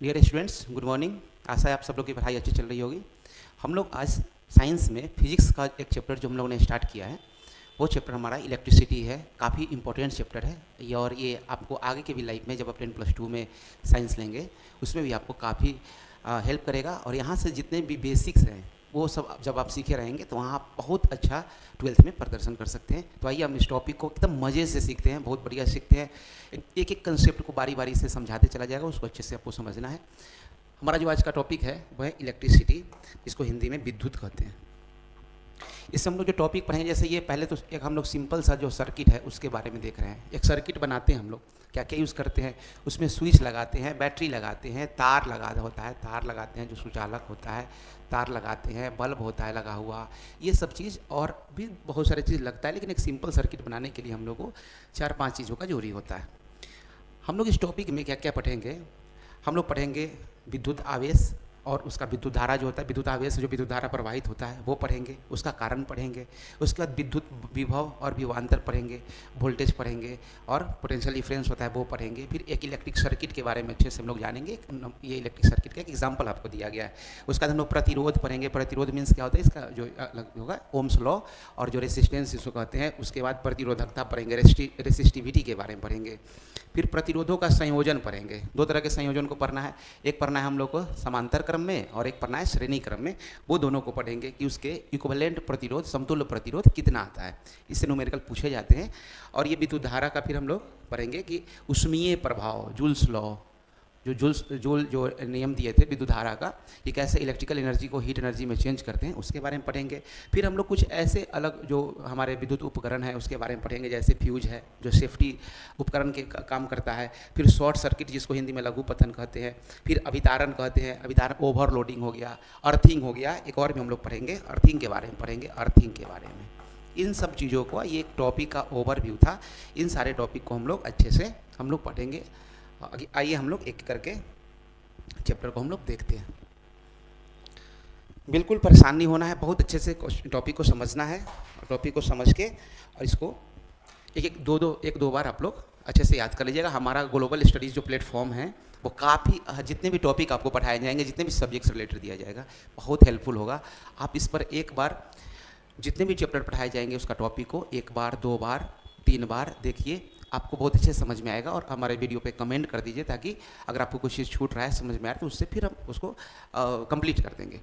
Dear students, good morning. आशा है आप सब लोग की पढ़ाई अच्छी चल रही होगी। हम लोग आज साइंस में फिजिक्स का एक चैप्टर जो हम लोगों ने स्टार्ट किया है, वो चैप्टर हमारा इलेक्ट्रिसिटी है। काफ़ी इंपॉर्टेंट चैप्टर है ये, और ये आपको आगे के भी लाइफ में जब आप 10+2 में साइंस लेंगे उसमें भी आपको काफ़ी हेल्प करेगा। और यहाँ से जितने भी बेसिक्स हैं वो सब जब आप सीखे रहेंगे तो वहाँ आप बहुत अच्छा 12th में प्रदर्शन कर सकते हैं। तो आइए हम इस टॉपिक को एकदम मज़े से सीखते हैं, बहुत बढ़िया सीखते हैं। एक एक कंसेप्ट को बारी बारी से समझाते चला जाएगा, उसको अच्छे से आपको समझना है। हमारा जो आज का टॉपिक है वह है इलेक्ट्रिसिटी, जिसको हिंदी में विद्युत कहते हैं। इससे हम लोग जो टॉपिक पढ़ेंगे, जैसे ये पहले तो एक हम लोग सिंपल सा जो सर्किट है उसके बारे में देख रहे हैं। एक सर्किट बनाते हैं हम लोग, क्या क्या यूज़ करते हैं, उसमें स्विच लगाते हैं, बैटरी लगाते हैं, तार होता है, तार लगाते हैं जो सुचालक होता है, तार लगाते हैं, बल्ब होता है लगा हुआ, ये सब चीज़ और भी बहुत सारी चीज़ लगता है। लेकिन एक सिंपल सर्किट बनाने के लिए हम लोग को 4-5 चीज़ों का जरूरी होता है। हम लोग इस टॉपिक में क्या क्या पढ़ेंगे, हम लोग पढ़ेंगे विद्युत आवेश और उसका विद्युत धारा जो होता है, विद्युत आवेश जो विद्युत धारा प्रवाहित होता है वो पढ़ेंगे, उसका कारण पढ़ेंगे। उसके बाद विद्युत विभव और विभवांतर पढ़ेंगे, वोल्टेज पढ़ेंगे और पोटेंशियल डिफरेंस होता है वो पढ़ेंगे। फिर एक इलेक्ट्रिक सर्किट के बारे में अच्छे से हम लोग जानेंगे। ये इलेक्ट्रिक सर्किट का एक एग्जाम्पल आपको दिया गया है। उसके बाद हम लोग प्रतिरोध पढ़ेंगे। प्रतिरोध मीन्स क्या होता है, इसका जो अलग होगा ओम्स लॉ, और जो रेसिस्टेंस इसको कहते हैं। उसके बाद प्रतिरोधकता पढ़ेंगे, रेसिस्टिविटी के बारे में पढ़ेंगे। फिर प्रतिरोधों का संयोजन पढ़ेंगे। 2 तरह के संयोजन को पढ़ना है, एक पढ़ना है हम लोग को समांतर क्रम में और एक पढ़ना है श्रेणी क्रम में। वो दोनों को पढ़ेंगे कि उसके इक्विवेलेंट प्रतिरोध, समतुल्य प्रतिरोध कितना आता है। इससे न्यूमेरिकल पूछे जाते हैं। और ये विद्युत धारा का फिर हम लोग पढ़ेंगे कि ऊष्मीय प्रभाव, जूल्स लॉ, जो नियम दिए थे विद्युत धारा का, ये कैसे इलेक्ट्रिकल एनर्जी को हीट एनर्जी में चेंज करते हैं, उसके बारे में पढ़ेंगे। फिर हम लोग कुछ ऐसे अलग जो हमारे विद्युत उपकरण है उसके बारे में पढ़ेंगे, जैसे फ्यूज है जो सेफ्टी उपकरण के काम करता है। फिर शॉर्ट सर्किट जिसको हिंदी में लघु पतन कहते हैं। फिर अभितारण कहते हैं, अभितारण ओवरलोडिंग हो गया, अर्थिंग हो गया। एक और भी हम लोग पढ़ेंगे, अर्थिंग के बारे में पढ़ेंगे, अर्थिंग के बारे में। इन सब चीज़ों को, ये एक टॉपिक का ओवरव्यू था। इन सारे टॉपिक को हम लोग अच्छे से हम लोग पढ़ेंगे। आइए हम लोग एक करके चैप्टर को हम लोग देखते हैं। बिल्कुल परेशान नहीं होना है, बहुत अच्छे से टॉपिक को समझना है। टॉपिक को समझ के और इसको एक दो बार आप लोग अच्छे से याद कर लीजिएगा। हमारा ग्लोबल स्टडीज़ जो प्लेटफॉर्म है वो काफ़ी, जितने भी टॉपिक आपको पढ़ाए जाएंगे, जितने भी सब्जेक्ट से रिलेटेड दिया जाएगा, बहुत हेल्पफुल होगा। आप इस पर एक बार जितने भी चैप्टर पढ़ाए जाएंगे उसका टॉपिक को 1 बार, 2 बार, 3 बार देखिए, आपको बहुत अच्छे समझ में आएगा। और हमारे वीडियो पे कमेंट कर दीजिए, ताकि अगर आपको कुछ चीज़ छूट रहा है, समझ में आ रहा है, तो उससे फिर हम उसको कंप्लीट कर देंगे।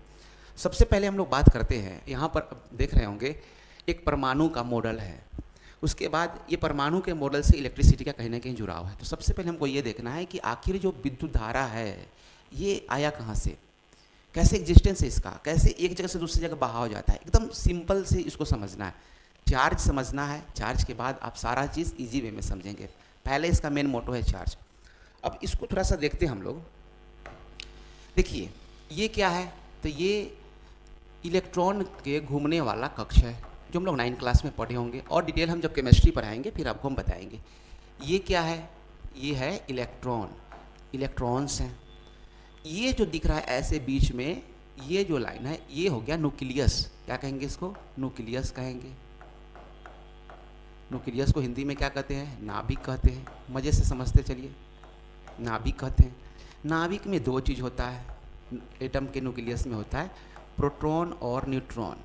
सबसे पहले हम लोग बात करते हैं, यहाँ पर देख रहे होंगे एक परमाणु का मॉडल है। उसके बाद ये परमाणु के मॉडल से इलेक्ट्रिसिटी का कहीं ना कहीं जुड़ाव है। तो सबसे पहले हमको ये देखना है कि आखिर जो विद्युत धारा है ये आया कहाँ से, कैसे एग्जिस्टेंस है इसका, कैसे एक जगह से दूसरी जगह बहा हो जाता है। एकदम सिंपल से इसको समझना है। चार्ज समझना है, चार्ज के बाद आप सारा चीज़ इजी वे में समझेंगे। पहले इसका मेन मोटो है चार्ज। अब इसको थोड़ा सा देखते हैं हम लोग। देखिए ये क्या है, तो ये इलेक्ट्रॉन के घूमने वाला कक्ष है, जो हम लोग 9th क्लास में पढ़े होंगे। और डिटेल हम जब केमिस्ट्री पढ़ाएंगे फिर आपको हम बताएंगे। ये क्या है, ये है इलेक्ट्रॉन, इलेक्ट्रॉन्स हैं। ये जो दिख रहा है ऐसे बीच में, ये जो लाइन है ये हो गया न्यूक्लियस। क्या कहेंगे इसको, न्यूक्लियस कहेंगे। न्यूक्लियस को हिंदी में क्या कहते हैं, नाभिक कहते हैं। मज़े से समझते चलिए, नाभिक कहते हैं। नाभिक में 2 चीज़ होता है, एटम के न्यूक्लियस में होता है प्रोटॉन और न्यूट्रॉन।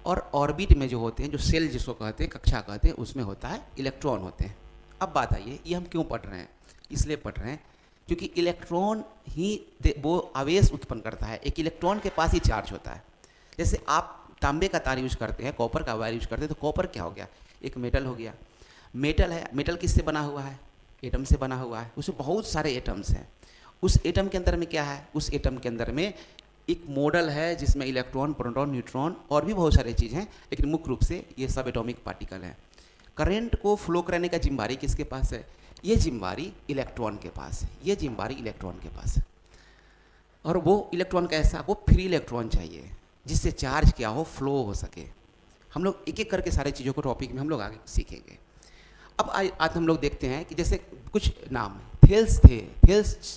और ऑर्बिट में जो होते हैं, जो सेल जिसको कहते हैं, कक्षा कहते हैं, उसमें होता है इलेक्ट्रॉन होते हैं। अब बात आइए, ये हम क्यों पढ़ रहे हैं, इसलिए पढ़ रहे हैं क्योंकि इलेक्ट्रॉन ही वो आवेश उत्पन्न करता है। एक इलेक्ट्रॉन के पास ही चार्ज होता है। जैसे आप तांबे का तार यूज़ करते हैं, कॉपर का वायर यूज़ करते हैं, तो कॉपर क्या हो गया, एक मेटल हो गया। मेटल है, मेटल किससे बना हुआ है, एटम से बना हुआ है। उसमें बहुत सारे एटम्स हैं। उस एटम के अंदर में क्या है, उस एटम के अंदर में एक मॉडल है जिसमें इलेक्ट्रॉन, प्रोटॉन, न्यूट्रॉन और भी बहुत सारी चीज़ हैं, लेकिन मुख्य रूप से ये सब एटॉमिक पार्टिकल हैं। करंट को फ्लो कराने का जिम्मेदारी किसके पास है, ये जिम्मेदारी इलेक्ट्रॉन के पास है। ये जिम्मेदारी इलेक्ट्रॉन के पास है। और वो इलेक्ट्रॉन कैसा, वो फ्री इलेक्ट्रॉन चाहिए जिससे चार्ज क्या हो, फ्लो हो सके। हम लोग एक एक करके सारी चीज़ों को टॉपिक में हम लोग आगे सीखेंगे। अब आज हम लोग देखते हैं कि जैसे कुछ नाम फेल्स थे। फेल्स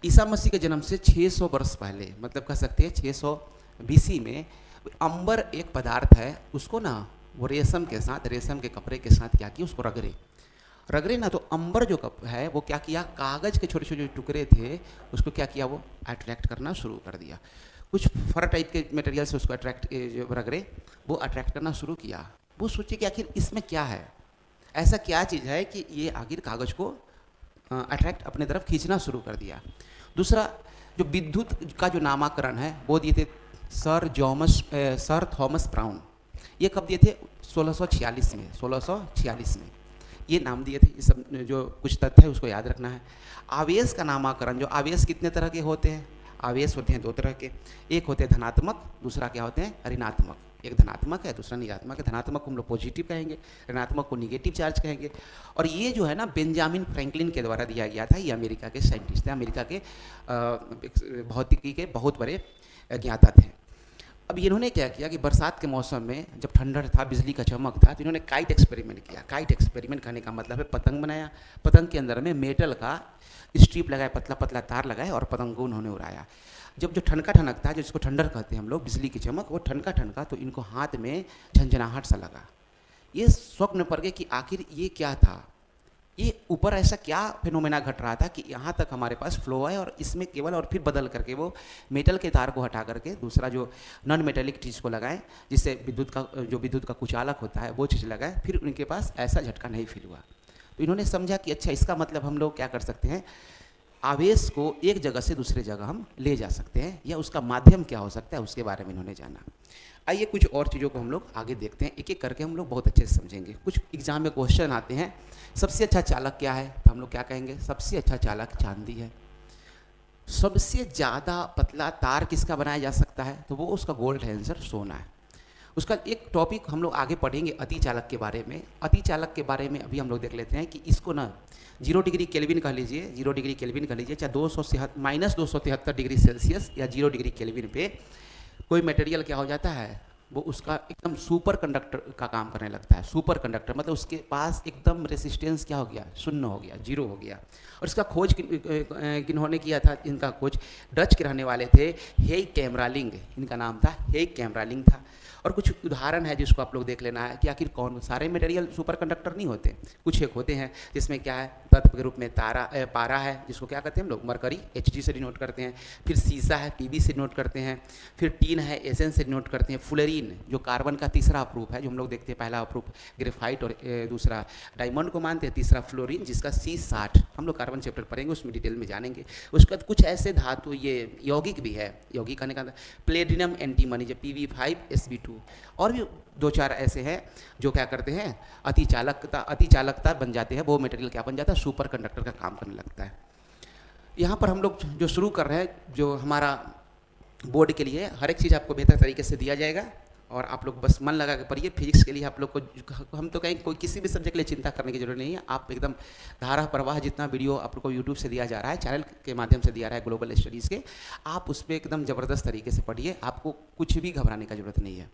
ईसा मसीह के जन्म से 600 वर्ष पहले, मतलब कह सकते हैं 600 BC में, अंबर एक पदार्थ है, उसको ना वो रेशम के साथ, रेशम के कपड़े के साथ क्या किया, उसको रगड़े। रगड़े ना तो अंबर जो कप है वो क्या किया, कागज़ के छोटे छोटे जो टुकड़े थे उसको क्या किया, वो अट्रैक्ट करना शुरू कर दिया। कुछ फर टाइप के मटेरियल से उसको अट्रैक्ट, जो रगड़े वो अट्रैक्ट करना शुरू किया। वो सोचे कि आखिर इसमें क्या है, ऐसा क्या चीज़ है कि ये आखिर कागज़ को अट्रैक्ट अपने तरफ खींचना शुरू कर दिया। दूसरा जो विद्युत का जो नामकरण है वो दिए थे सर थॉमस ब्राउन। ये कब दिए थे, 1646 में, 1646 में ये नाम दिए थे। ये सब जो कुछ तथ्य है उसको याद रखना है। आवेश का नामकरण, जो आवेश कितने तरह के होते हैं, आवेश होते हैं दो तरह के, एक होते हैं धनात्मक, दूसरा क्या होते हैं ऋणात्मक। एक धनात्मक है, दूसरा ऋणात्मक है। धनात्मक को हम लोग पॉजिटिव कहेंगे, ऋणात्मक को निगेटिव चार्ज कहेंगे। और ये जो है ना बेंजामिन फ्रैंकलिन के द्वारा दिया गया था। ये अमेरिका के साइंटिस्ट थे, अमेरिका के भौतिकी के बहुत बड़े ज्ञाता थे। अब इन्होंने क्या किया कि बरसात के मौसम में जब ठंडर था, बिजली का चमक था, तो इन्होंने काइट एक्सपेरिमेंट किया। काइट एक्सपेरिमेंट करने का मतलब है पतंग बनाया। पतंग के अंदर में मेटल का स्ट्रिप लगाया, पतला पतला तार लगाया और पतंग को उन्होंने उड़ाया। जब जो ठनका ठनकता है, जिसको ठंडर कहते हैं हम लोग, बिजली की चमक, वो ठनका ठनका तो इनको हाथ में झंझनाहट सा लगा। ये स्वप्न पड़ गए कि आखिर ये क्या था, ये ऊपर ऐसा क्या फिनोमेना घट रहा था कि यहाँ तक हमारे पास फ्लो है और इसमें केवल, और फिर बदल करके वो मेटल के तार को हटा करके दूसरा जो नॉन मेटेलिक चीज़ को लगाएं, जिससे विद्युत का कुचालक होता है वो चीज़ लगाएं, फिर उनके पास ऐसा झटका नहीं फील हुआ। तो इन्होंने समझा कि अच्छा, इसका मतलब हम लोग क्या कर सकते हैं, आवेश को एक जगह से दूसरे जगह हम ले जा सकते हैं, या उसका माध्यम क्या हो सकता है उसके बारे में इन्होंने जाना। आइए कुछ और चीज़ों को हम लोग आगे देखते हैं, एक एक करके हम लोग बहुत अच्छे से समझेंगे। कुछ एग्जाम में क्वेश्चन आते हैं, सबसे अच्छा चालक क्या है, तो हम लोग क्या कहेंगे, सबसे अच्छा चालक चांदी है। सबसे ज़्यादा पतला तार किसका बनाया जा सकता है, तो वो उसका गोल्ड है आंसर, सोना है। उसका एक टॉपिक हम लोग आगे पढ़ेंगे अति चालक के बारे में। अति चालक के बारे में अभी हम लोग देख लेते हैं कि इसको ना 0 डिग्री केल्विन कह लीजिए, 0 डिग्री केल्विन कह लीजिए, चाहे -273 डिग्री सेल्सियस या 0 डिग्री केल्विन पे कोई मटेरियल क्या हो जाता है, वो उसका एकदम सुपर कंडक्टर का काम करने लगता है। सुपर कंडक्टर मतलब उसके पास एकदम रेसिस्टेंस क्या हो गया, शून्य हो गया, जीरो हो गया। और इसका खोज किन्होंने किया था, इनका खोज डच के रहने वाले थे, हेई कैमरालिंग, इनका नाम था, हेई कैमरालिंग था। और कुछ उदाहरण है जिसको आप लोग देख लेना है कि आखिर कौन, सारे मटेरियल सुपर कंडक्टर नहीं होते, कुछ एक होते हैं जिसमें क्या है, तत्व के रूप में पारा है, जिसको क्या कहते हैं हम लोग मरकरी, Hg से डिनोट करते हैं। फिर सीसा है, Pb से डिनोट करते हैं। फिर टीन है, Sn से डिनोट करते हैं। फ्लोरीन जो कार्बन का तीसरा अप्रूप है, जो हम लोग देखते हैं, पहला अप्रूप ग्रेफाइट और दूसरा डायमंड को मानते हैं, तीसरा फ्लोरीन जिसका C60, हम लोग कार्बन चैप्टर पढ़ेंगे, उसमें डिटेल में जानेंगे। उसके बाद कुछ ऐसे धातु, ये यौगिक भी है, यौगिक कहने का प्लेटिनम एंटीमनी जो Pb5Sb2, और भी 2-4 ऐसे हैं जो क्या करते हैं, अति चालकता बन जाते हैं, वो मटेरियल क्या बन जाता है, सुपर कंडक्टर का काम करने लगता है। यहाँ पर हम लोग जो शुरू कर रहे हैं, जो हमारा बोर्ड के लिए हर एक चीज़ आपको बेहतर तरीके से दिया जाएगा, और आप लोग बस मन लगा के पढ़िए। फिजिक्स के लिए आप लोग को हम तो कहें कोई किसी भी सब्जेक्ट के लिए चिंता करने की जरूरत नहीं है। आप एकदम धारा प्रवाह जितना वीडियो आप लोग को यूट्यूब से दिया जा रहा है, चैनल के माध्यम से दिया रहा है ग्लोबल स्टडीज़ के, आप उस पर एकदम ज़बरदस्त तरीके से पढ़िए, आपको कुछ भी घबराने का जरूरत नहीं है।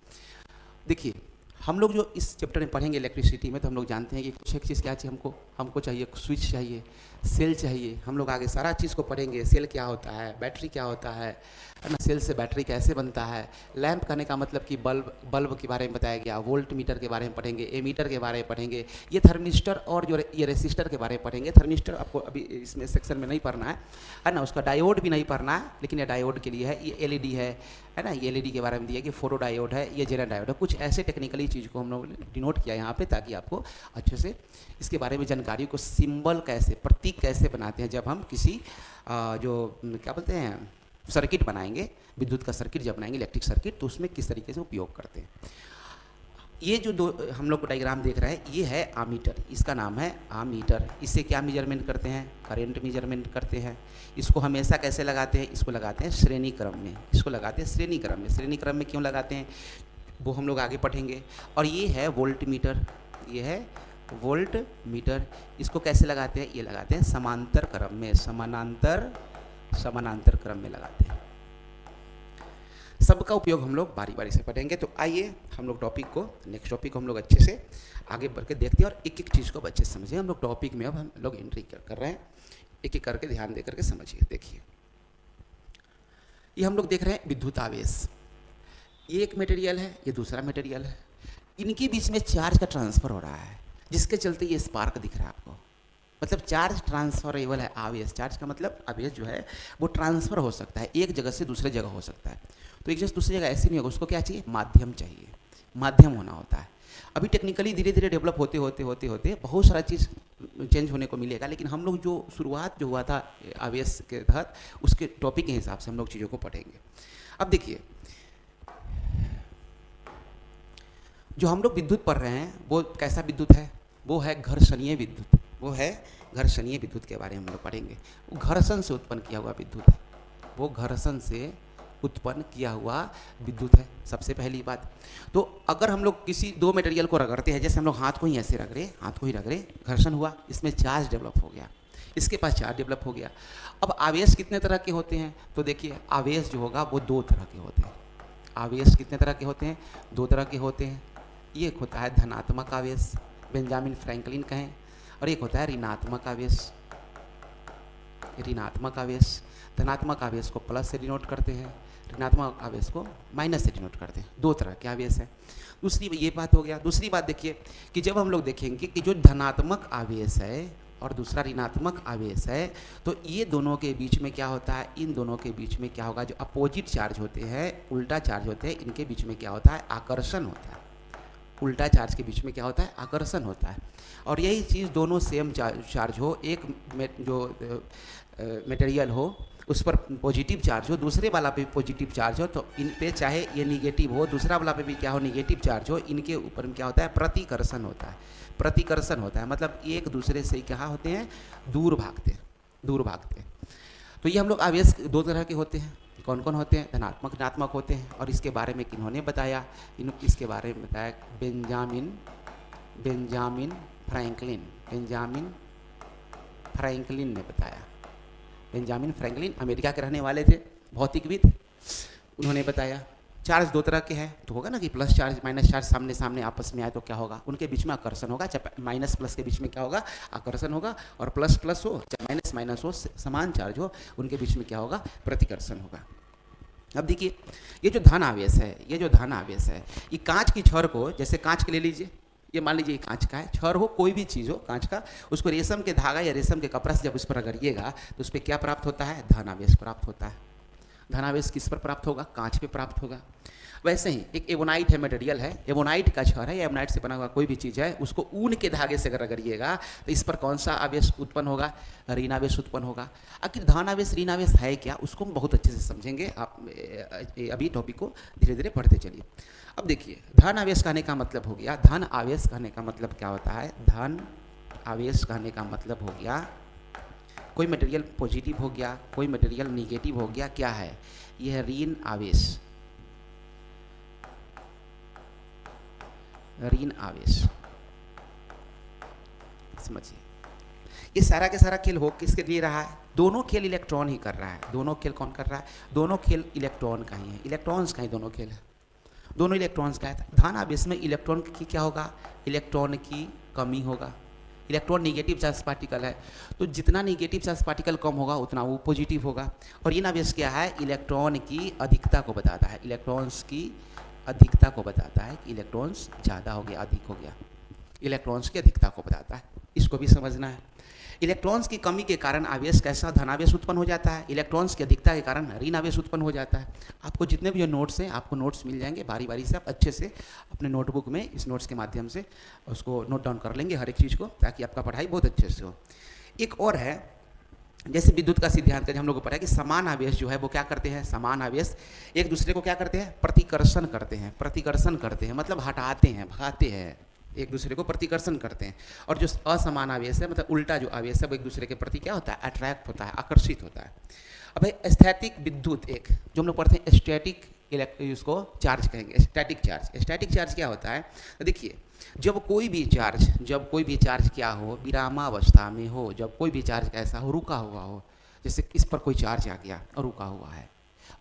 देखिए, हम लोग जो इस चैप्टर में पढ़ेंगे इलेक्ट्रिसिटी में, तो हम लोग जानते हैं कि कुछ एक चीज़ क्या चाहिए हमको चाहिए स्विच चाहिए, सेल चाहिए। हम लोग आगे सारा चीज़ को पढ़ेंगे, सेल क्या होता है, बैटरी क्या होता है ना, सेल से बैटरी कैसे बनता है। लैंप कहने का मतलब कि बल्ब के बारे में बताया गया, वोल्ट मीटर के बारे में पढ़ेंगे, एमीटर के बारे में पढ़ेंगे, ये थर्मिस्टर और जो ये रेसिस्टर के बारे में पढ़ेंगे। थर्मिस्टर आपको अभी इसमें सेक्शन में नहीं पढ़ना है ना, उसका डायोड भी नहीं पढ़ना है, लेकिन ये डायोड के लिए है। ये एलईडी है ना, ये एलईडी के बारे में दिया कि फोटो डायोड है, ये जेनर डायोड है। कुछ ऐसे टेक्निकली चीज़ को हम लोगों ने डिनोट किया यहाँ पे, ताकि आपको अच्छे से इसके बारे में जानकारी को, सिंबल कैसे, प्रतीक कैसे बनाते हैं जब हम किसी जो क्या बोलते हैं सर्किट बनाएंगे, विद्युत का सर्किट जब बनाएंगे, इलेक्ट्रिक सर्किट, तो उसमें किस तरीके से उपयोग करते हैं। ये जो दो हम लोग को डायग्राम देख रहे हैं, ये है आमीटर, इसका नाम है आमीटर। इससे क्या मेजरमेंट करते हैं, करंट मेजरमेंट करते हैं। इसको हमेशा कैसे लगाते हैं, इसको लगाते हैं श्रेणी क्रम में, इसको लगाते हैं श्रेणी क्रम में। श्रेणी क्रम में क्यों लगाते हैं वो हम लोग आगे पढ़ेंगे। और ये है वोल्ट मीटर, ये है वोल्ट मीटर। इसको कैसे लगाते हैं, ये लगाते हैं समांतर क्रम में, समानांतर क्रम में लगाते हैं। सबका उपयोग हम लोग बारी बारी से पढ़ेंगे। तो आइए हम लोग नेक्स्ट टॉपिक को हम लोग अच्छे से आगे बढ़ के देखते हैं, और एक एक चीज़ को अच्छे से समझिए। हम लोग टॉपिक में अब हम लोग एंट्री कर रहे हैं, एक एक करके ध्यान दे करके समझिए। देखिए, ये हम लोग देख रहे हैं विद्युत आवेश। ये एक मटेरियल है, ये दूसरा मटेरियल है, इनके बीच में चार्ज का ट्रांसफर हो रहा है, जिसके चलते ये स्पार्क दिख रहा है आपको। मतलब चार्ज ट्रांसफरेबल है। आवेश, चार्ज का मतलब आवेश जो है वो ट्रांसफ़र हो सकता है, एक जगह से दूसरे जगह हो सकता है। तो एक जगह से दूसरी जगह ऐसे नहीं होगा, उसको क्या चाहिए, माध्यम चाहिए, माध्यम होना होता है। अभी टेक्निकली धीरे धीरे डेवलप होते होते होते होते बहुत सारा चीज़ चेंज होने को मिलेगा, लेकिन हम लोग जो शुरुआत जो हुआ था आवेश के तहत, उसके टॉपिक के हिसाब से हम लोग चीज़ों को पढ़ेंगे। अब देखिए, जो हम लोग विद्युत पढ़ रहे हैं वो कैसा विद्युत है, वो है घर्षणीय विद्युत, वो है घर्षणीय विद्युत के बारे में हम लोग पढ़ेंगे। वो घर्षण से उत्पन्न किया हुआ विद्युत है, वो घर्षण से उत्पन्न किया हुआ विद्युत है, सबसे पहली बात। तो अगर हम लोग किसी दो मटेरियल को रगड़ते हैं, जैसे हम लोग हाथ को ही ऐसे रगड़े, हाथ को ही रगड़े, घर्षण हुआ, इसमें चार्ज डेवलप हो गया, इसके पास चार्ज डेवलप हो गया। अब आवेश कितने तरह के होते हैं, तो देखिए आवेश जो होगा वो दो तरह के होते हैं। आवेश कितने तरह के होते हैं, दो तरह के होते हैं। एक होता है धनात्मक आवेश, बेंजामिन फ्रैंकलिन कहें, और एक होता है ऋणात्मक आवेश। ऋणात्मक आवेश, धनात्मक आवेश को प्लस से डिनोट करते हैं, ऋणात्मक आवेश को माइनस से डिनोट करते हैं। दो तरह के आवेश है। दूसरी ये बात हो गया। दूसरी बात देखिए कि जब हम लोग देखेंगे कि जो धनात्मक आवेश है और दूसरा ऋणात्मक आवेश है, तो ये दोनों के बीच में क्या होता है, इन दोनों के बीच में क्या होगा, जो अपोजिट चार्ज होते हैं, उल्टा चार्ज होते हैं, इनके बीच में क्या होता है, आकर्षण होता है। उल्टा चार्ज के बीच में क्या होता है, आकर्षण होता है। और यही चीज़ दोनों सेम चार्ज हो, एक जो मटेरियल हो उस पर पॉजिटिव चार्ज हो, दूसरे वाला पे पॉजिटिव चार्ज हो, तो इन पे चाहे ये निगेटिव हो, दूसरा वाला पे भी क्या हो, निगेटिव चार्ज हो, इनके ऊपर में क्या होता है, प्रतिकर्षण होता है। प्रतिकर्षण होता है मतलब एक दूसरे से क्या होते हैं, दूर भागते हैं, दूर भागते हैं। तो ये हम लोग आवेश दो तरह के होते हैं। कौन कौन होते हैं, धनात्मक ऋणात्मक होते हैं। और इसके बारे में किन्होंने बताया, इसके बारे में बताया बेंजामिन फ्रैंकलिन ने बताया। बेंजामिन फ्रैंकलिन अमेरिका के रहने वाले थे, भौतिकविद। उन्होंने बताया चार्ज दो तरह के हैं, तो होगा ना कि प्लस चार्ज माइनस चार्ज सामने सामने आपस में आए तो क्या होगा, उनके बीच में आकर्षण होगा। चाहे माइनस प्लस के बीच में क्या होगा, आकर्षण होगा। और प्लस प्लस हो चाहे माइनस माइनस हो, समान चार्ज हो, उनके बीच में क्या होगा, प्रतिकर्षण होगा। अब देखिए ये जो धन आवेश है, ये जो धन आवेश है, ये कांच की छड़ को, जैसे कांच के ले लीजिए, ये मान लीजिए कांच का है, छड़ हो, कोई भी चीज़ हो कांच का, उसको रेशम के धागा या रेशम के कपड़ा से जब उस पर रगड़िएगा तो उस पर क्या प्राप्त होता है, धन आवेश प्राप्त होता है। धन आवेश किस पर प्राप्त होगा, कांच पे प्राप्त होगा। वैसे ही एक एवोनाइट है, मटेरियल है, एवोनाइट का छड़ है या एवोनाइट से बना हुआ कोई भी चीज़ है, उसको ऊन के धागे से अगर रगड़िएगा तो इस पर कौन सा आवेश उत्पन्न होगा, ऋण आवेश उत्पन्न होगा। आखिर धन आवेश ऋण आवेश है क्या, उसको हम बहुत अच्छे से समझेंगे। आप अभी टॉपिक को धीरे धीरे पढ़ते चलिए। अब देखिए धन आवेश कहने का मतलब हो गया, धन आवेश कहने का मतलब क्या होता है, धन आवेश कहने का मतलब हो गया कोई मटेरियल पॉजिटिव हो गया, कोई मटेरियल निगेटिव हो गया, क्या है, यह है ऋण आवेश। ऋण आवेश समझिए, ये सारा के सारा खेल हो किसके लिए रहा है, दोनों खेल इलेक्ट्रॉन ही कर रहा है। दोनों खेल कौन कर रहा है, दोनों खेल इलेक्ट्रॉन का ही है, इलेक्ट्रॉन्स का ही दोनों खेल है, दोनों इलेक्ट्रॉन्स का है। धन आवेश में इलेक्ट्रॉन की क्या होगा, इलेक्ट्रॉन की कमी होगा। इलेक्ट्रॉन निगेटिव चार्ज पार्टिकल है, तो जितना निगेटिव चार्ज पार्टिकल कम होगा उतना वो पॉजिटिव होगा। और ऋण आवेश क्या है, इलेक्ट्रॉन की अधिकता को बताता है, इलेक्ट्रॉन्स की अधिकता को बताता है कि इलेक्ट्रॉन्स ज़्यादा हो गया, अधिक हो गया, इलेक्ट्रॉन्स की अधिकता को बताता है, इसको भी समझना है। इलेक्ट्रॉन्स की कमी के कारण आवेश कैसा, धनावेश उत्पन्न हो जाता है, इलेक्ट्रॉन्स की अधिकता के कारण ऋण आवेश उत्पन्न हो जाता है। आपको जितने भी जो नोट्स हैं, आपको नोट्स मिल जाएंगे बारी बारी से, आप अच्छे से अपने नोटबुक में इस नोट्स के माध्यम से उसको नोट डाउन कर लेंगे हर एक चीज़ को, ताकि आपका पढ़ाई बहुत अच्छे से हो। एक और है, जैसे विद्युत का सिद्धांत का हम लोग को पता है कि समान आवेश जो है वो क्या करते हैं, समान आवेश एक दूसरे को क्या करते हैं, प्रतिकर्षण करते हैं। प्रतिकर्षण करते हैं मतलब हटाते हैं, भगाते हैं, एक दूसरे को प्रतिकर्षण करते हैं। और जो असमान आवेश है मतलब उल्टा जो आवेश है वो एक दूसरे के प्रति क्या होता है, अट्रैक्ट होता है, आकर्षित होता है। अब स्थैतिक विद्युत, एक जो हम लोग पढ़ते हैं स्टैटिक उसको चार्ज कहेंगे, स्टैटिक चार्ज। स्टैटिक चार्ज क्या होता है, तो देखिए जब कोई भी चार्ज क्या हो, विरामावस्था में हो, जब कोई भी चार्ज ऐसा हो, रुका हुआ हो, जैसे इस पर कोई चार्ज आ गया और रुका हुआ है,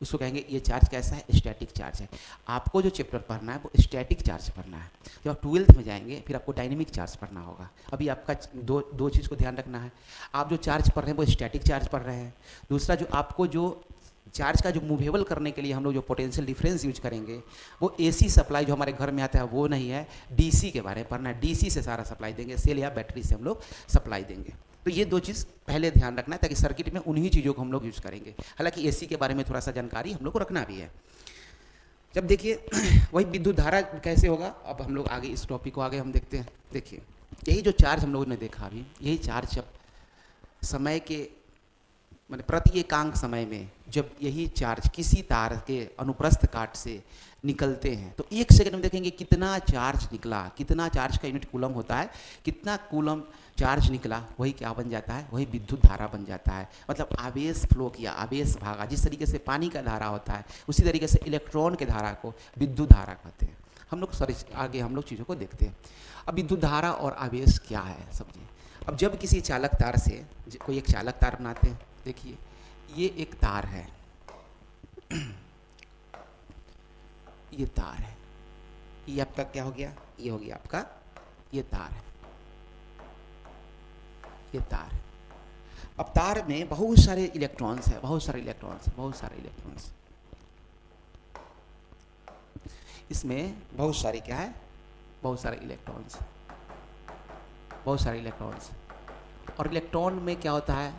उसको कहेंगे ये चार्ज कैसा है, स्टैटिक चार्ज है। आपको जो चैप्टर पढ़ना है वो स्टैटिक चार्ज पढ़ना है। जब आप 12th में जाएंगे फिर आपको डायनेमिक चार्ज पढ़ना होगा। अभी आपका दो चीज़ को ध्यान रखना है, आप जो चार्ज पढ़ रहे हैं वो स्टैटिक चार्ज पढ़ रहे हैं। दूसरा जो आपको जो चार्ज का जो मूवेबल करने के लिए हम लोग जो पोटेंशियल डिफरेंस यूज करेंगे वो एसी सप्लाई जो हमारे घर में आता है वो नहीं है, डीसी के बारे में पढ़ना है। डीसी से सारा सप्लाई देंगे, सेल या बैटरी से हम लोग सप्लाई देंगे। तो ये दो चीज़ पहले ध्यान रखना है ताकि सर्किट में उन्हीं चीज़ों को हम लोग यूज़ करेंगे। हालांकि एसी के बारे में थोड़ा सा जानकारी हम लोग को रखना भी है। जब देखिए वही विद्युत धारा कैसे होगा, अब हम लोग आगे इस टॉपिक को आगे हम देखते हैं। देखिए यही जो चार्ज हम लोगों ने देखा अभी, यही चार्ज जब समय के माने प्रति एकांक समय में जब यही चार्ज किसी तार के अनुप्रस्थ काट से निकलते हैं तो एक सेकंड में देखेंगे कितना चार्ज निकला, कितना चार्ज का यूनिट कूलम होता है, कितना कूलम चार्ज निकला, वही क्या बन जाता है, वही विद्युत धारा बन जाता है। मतलब आवेश फ्लो किया, आवेश भागा, जिस तरीके से पानी का धारा होता है उसी तरीके से इलेक्ट्रॉन के धारा को विद्युत धारा कहते हैं। हम लोग सॉरी आगे हम लोग चीज़ों को देखते हैं। अब विद्युत धारा और आवेश क्या है समझिए। अब जब किसी चालक तार से कोई एक चालक तार बनाते हैं, देखिए ये एक तार है, ये तार है, ये आपका क्या हो गया, ये हो गया आपका ये तार है, ये तार है। अब तार में बहुत सारे इलेक्ट्रॉन्स है, बहुत सारे इलेक्ट्रॉन्स, बहुत सारे इलेक्ट्रॉन्स, इसमें बहुत सारे क्या है, बहुत सारे इलेक्ट्रॉन्स, बहुत सारे इलेक्ट्रॉन्स। और इलेक्ट्रॉन में क्या होता है,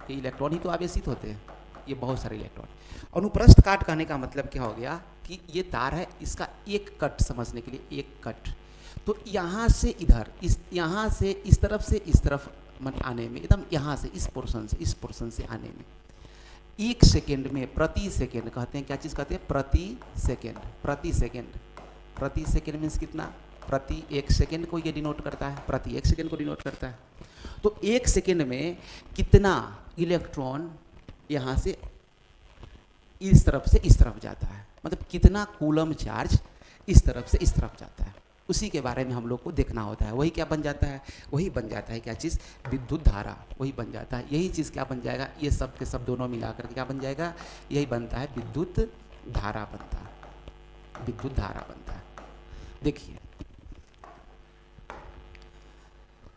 ये इलेक्ट्रॉन ही तो आवेशित होते हैं, ये बहुत सारे इलेक्ट्रॉन। अनुप्रस्थ काट कहने का मतलब क्या हो गया कि ये तार है, इसका एक कट समझने के लिए एक कट, तो यहाँ से इधर, इस यहाँ से इस तरफ से इस तरफ आने में, एकदम यहाँ से इस पोर्शन से इस पोर्शन से आने में एक सेकेंड में, प्रति सेकेंड कहते हैं, क्या चीज़ कहते हैं, प्रति सेकेंड। प्रति सेकेंड, प्रति सेकेंड मीन्स कितना, प्रति एक सेकेंड को ये डिनोट करता है, प्रति एक सेकेंड को डिनोट करता है। तो एक सेकेंड में कितना इलेक्ट्रॉन यहाँ से इस तरफ से इस तरफ जाता है, मतलब कितना कूलम चार्ज इस तरफ से इस तरफ जाता है, उसी के बारे में हम लोग को देखना होता है। वही क्या बन जाता है, वही बन जाता है क्या चीज़, विद्युत धारा, वही बन जाता है। यही चीज़ क्या बन जाएगा, ये सब के सब दोनों मिलाकर क्या बन जाएगा, यही बनता है विद्युत धारा बनता है, विद्युत धारा बनता है। देखिए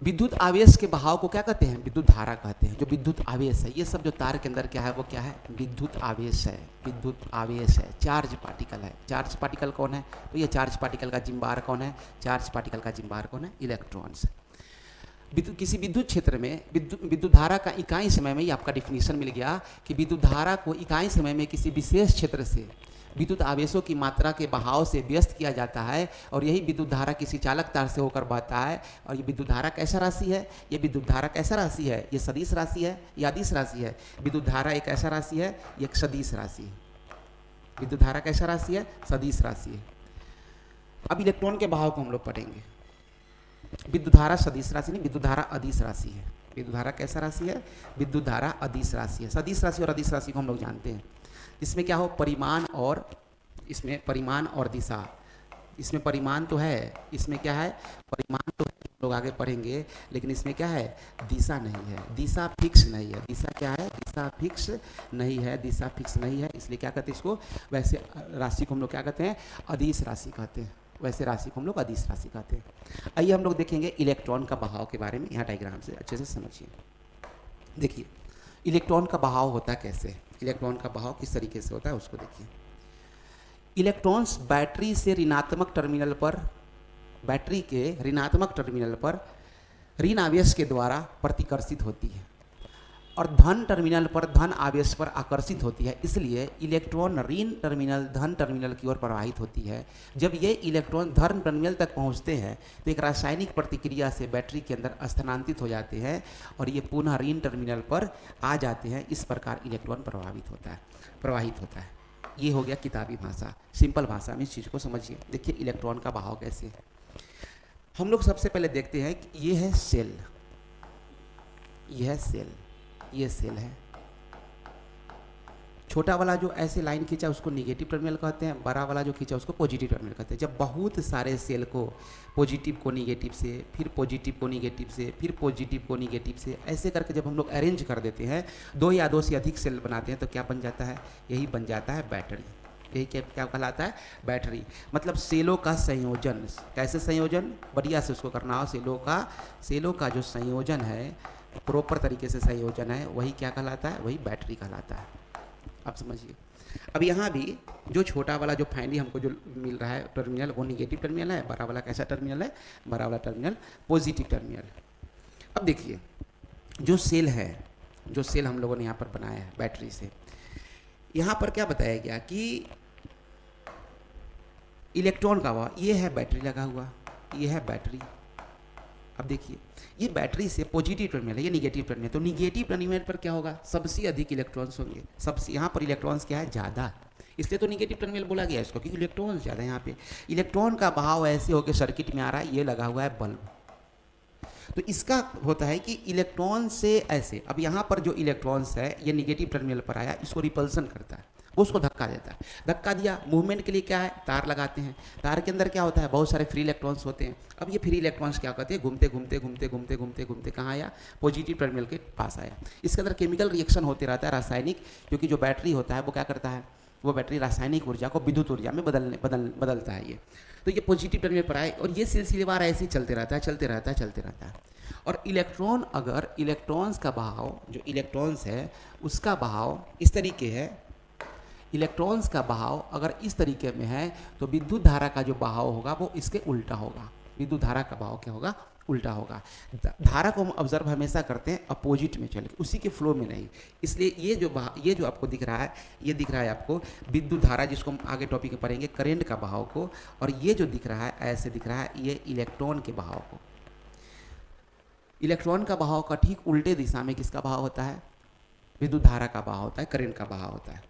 विद्युत आवेश के बहाव को क्या कहते हैं, विद्युत धारा कहते हैं। जो विद्युत आवेश है, ये सब जो तार के अंदर क्या है वो क्या है, विद्युत आवेश है, विद्युत आवेश है, चार्ज पार्टिकल है। चार्ज पार्टिकल कौन है, तो ये चार्ज पार्टिकल का जिम्बार कौन है, चार्ज पार्टिकल का जिम्बार कौन है, इलेक्ट्रॉन्स। किसी विद्युत क्षेत्र में विद्युत धारा का इकाई समय में, ये आपका डिफिनीशन मिल गया कि विद्युत धारा को इकाई समय में किसी विशेष क्षेत्र से विद्युत आवेशों की मात्रा के बहाव से व्यस्त किया जाता है, और यही विद्युत धारा किसी चालक तार से होकर बहता है। और ये विद्युत धारा कैसा राशि है, ये विद्युत धारा कैसा राशि है, ये सदिश राशि है या अदिश राशि है। विद्युत धारा एक ऐसा राशि है, ये एक सदिश राशि है। विद्युत धारा कैसा राशि है, सदिश राशि है। अब इलेक्ट्रॉन के बहाव को हम लोग पढ़ेंगे। विद्युत धारा सदिश राशि नहीं, विद्युत धारा अदिश राशि है। विद्युत धारा कैसा राशि है, विद्युत धारा अदिश राशि है। सदिश राशि और अदिश राशि को हम लोग जानते हैं। इसमें क्या हो, परिमाण और, इसमें परिमाण और दिशा, इसमें परिमाण तो है, इसमें क्या है, परिमाण तो लोग आगे पढ़ेंगे, लेकिन इसमें क्या है, दिशा नहीं है, दिशा फिक्स नहीं है। दिशा क्या है, दिशा फिक्स नहीं है, दिशा फिक्स नहीं है। इसलिए क्या कहते हैं इसको, वैसे राशि को हम लोग क्या कहते हैं, अदिश राशि कहते हैं। वैसे राशि को हम लोग अदिश राशि कहते हैं। आइए हम लोग देखेंगे इलेक्ट्रॉन का बहाव के बारे में, यहाँ डायग्राम से अच्छे से समझिए। देखिए इलेक्ट्रॉन का बहाव होता कैसे, इलेक्ट्रॉन का बहाव किस तरीके से होता है उसको देखिए। इलेक्ट्रॉन्स बैटरी से ऋणात्मक टर्मिनल पर, बैटरी के ऋणात्मक टर्मिनल पर ऋण आवेश के द्वारा प्रतिकर्षित होती है और धन टर्मिनल पर धन आवेश पर आकर्षित होती है। इसलिए इलेक्ट्रॉन ऋण टर्मिनल धन टर्मिनल की ओर प्रवाहित होती है। जब ये इलेक्ट्रॉन धन टर्मिनल तक पहुंचते हैं तो एक रासायनिक प्रतिक्रिया से बैटरी के अंदर स्थानांतरित हो जाते हैं और ये पुनः ऋण टर्मिनल पर आ जाते हैं। इस प्रकार इलेक्ट्रॉन प्रवाहित होता है। ये हो गया किताबी भाषा, सिंपल भाषा में इस चीज़ को समझिए। देखिए इलेक्ट्रॉन का बहाव कैसे है। हम लोग सबसे पहले देखते हैं कि ये है सेल, यह है सेल, ये सेल है। छोटा वाला जो ऐसे लाइन खींचा उसको निगेटिव टर्मिनल कहते हैं, बड़ा वाला जो खींचा उसको पॉजिटिव टर्मिनल कहते हैं। जब बहुत सारे सेल को पॉजिटिव को निगेटिव से, फिर पॉजिटिव को निगेटिव से, फिर पॉजिटिव को निगेटिव से, ऐसे करके जब हम लोग अरेंज कर देते हैं, दो या दो से अधिक सेल बनाते हैं, तो क्या बन जाता है, यही बन जाता है बैटरी। यही क्या कहलाता है, बैटरी। मतलब सेलों का संयोजन। कैसे संयोजन, बढ़िया से उसको करना हो। सेलों का जो संयोजन है, प्रॉपर तरीके से संयोजन है, वही क्या कहलाता है, वही बैटरी कहलाता है। आप समझिए। अब यहाँ भी जो छोटा वाला जो फाइनली हमको जो मिल रहा है टर्मिनल वो निगेटिव टर्मिनल है, बड़ा वाला कैसा टर्मिनल है, बड़ा वाला टर्मिनल पॉजिटिव टर्मिनल। अब देखिए जो सेल है, जो सेल हम लोगों ने यहाँ पर बनाया है बैटरी से, यहाँ पर क्या बताया गया कि इलेक्ट्रॉन का वह ये है बैटरी लगा हुआ, ये है बैटरी। अब देखिए ये बैटरी से पॉजिटिव टर्मिनल है, ये निगेटिव टर्मिनल है, तो निगेटिव टर्मिनल पर क्या होगा, सबसे अधिक इलेक्ट्रॉन्स होंगे, सबसे यहाँ पर इलेक्ट्रॉन्स क्या है, ज़्यादा, इसलिए तो निगेटिव टर्मिनल बोला गया इसको, क्योंकि इलेक्ट्रॉन ज़्यादा है यहाँ पे। इलेक्ट्रॉन का बहाव ऐसे होकर सर्किट में आ रहा है, ये लगा हुआ है बल्ब, तो इसका होता है कि इलेक्ट्रॉन से ऐसे, अब यहाँ पर जो इलेक्ट्रॉन्स है ये निगेटिव टर्मिनल पर आया, इसको रिपल्सन करता है, उसको धक्का देता है, धक्का दिया, मूवमेंट के लिए क्या है, तार लगाते हैं, तार के अंदर क्या होता है, बहुत सारे फ्री इलेक्ट्रॉन्स होते हैं। अब ये फ्री इलेक्ट्रॉन्स क्या करते हैं, घूमते घूमते घूमते घूमते घूमते घूमते कहाँ आया, पॉजिटिव टर्मिनल के पास आया। इसके अंदर केमिकल रिएक्शन होते रहता है, रासायनिक, क्योंकि जो बैटरी होता है वो क्या करता है, वो बैटरी रासायनिक ऊर्जा को विद्युत ऊर्जा में बदलता है ये। तो ये पॉजिटिव टर्मिनल पर आए और ये सिलसिलेवार ऐसे ही चलते रहता है, चलते रहता है, चलते रहता है। और इलेक्ट्रॉन, अगर इलेक्ट्रॉन्स का बहाव, जो इलेक्ट्रॉन्स है उसका बहाव इस तरीके है, इलेक्ट्रॉन्स का बहाव अगर इस तरीके में है तो विद्युत धारा का जो बहाव होगा वो इसके उल्टा होगा, विद्युत धारा का बहाव क्या होगा, उल्टा होगा। धारा को हम ऑब्जर्व हमेशा करते हैं अपोजिट में चल के, उसी के फ्लो में नहीं, इसलिए ये जो आपको दिख रहा है, ये दिख रहा है आपको विद्युत धारा, जिसको हम आगे टॉपिक में पढ़ेंगे करंट का बहाव को, और ये जो दिख रहा है ऐसे दिख रहा है, ये इलेक्ट्रॉन के बहाव को। इलेक्ट्रॉन का बहाव का ठीक उल्टे दिशा में किसका बहाव होता है, विद्युत धारा का बहाव होता है, करंट का बहाव होता है।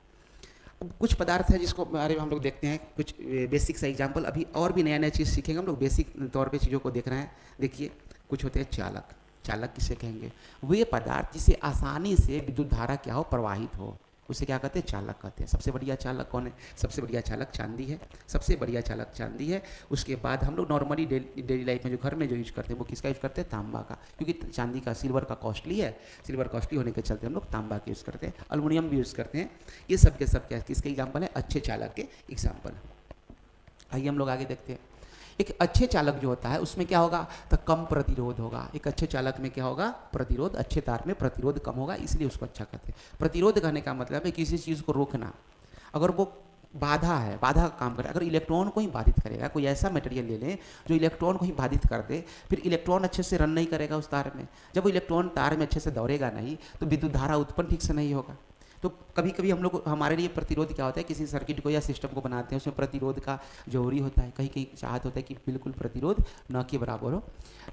अब कुछ पदार्थ है जिसको बारे में हम लोग देखते हैं, कुछ बेसिक सा एग्जाम्पल, अभी और भी नया नया चीज़ सीखेंगे हम लोग, बेसिक तौर पे चीज़ों को देख रहे हैं। देखिए कुछ होते हैं चालक, चालक किसे कहेंगे, वे पदार्थ जिसे आसानी से विद्युत धारा क्या हो, प्रवाहित हो, उसे क्या कहते हैं, चालक कहते हैं। सबसे बढ़िया चालक कौन है, सबसे बढ़िया चालक चांदी है, सबसे बढ़िया चालक चांदी है। उसके बाद हम लोग नॉर्मली डेली लाइफ में जो घर में जो यूज करते हैं वो किसका यूज करते हैं, तांबा का, क्योंकि चांदी का, सिल्वर का कॉस्टली है, सिल्वर कॉस्टली होने के चलते हम लोग तांबा का यूज़ करते हैं, अल्युमिनियम भी यूज़ करते हैं। ये सब के सब क्या किसके एग्जाम्पल है, अच्छे चालक के एग्जाम्पल। आइए हम लोग आगे देखते हैं। एक अच्छे चालक जो होता है उसमें क्या होगा, तो कम प्रतिरोध होगा। एक अच्छे चालक में क्या होगा, प्रतिरोध, अच्छे तार में प्रतिरोध कम होगा, इसलिए उसको अच्छा कहते हैं। प्रतिरोध कहने का मतलब है किसी चीज़ को रोकना, अगर वो बाधा है, बाधा का काम करे, अगर इलेक्ट्रॉन को ही बाधित करेगा, कोई ऐसा मटेरियल ले लें जो इलेक्ट्रॉन को ही बाधित कर दे, फिर इलेक्ट्रॉन अच्छे से रन नहीं करेगा उस तार में, जब वो इलेक्ट्रॉन तार में अच्छे से दौड़ेगा नहीं तो विद्युत धारा उत्पन्न ठीक से नहीं होगा। तो कभी कभी हम लोग, हमारे लिए प्रतिरोध क्या होता है, किसी सर्किट को या सिस्टम को बनाते हैं उसमें प्रतिरोध का जरूरी होता है, कहीं कहीं चाहत होता है कि बिल्कुल प्रतिरोध न के बराबर हो,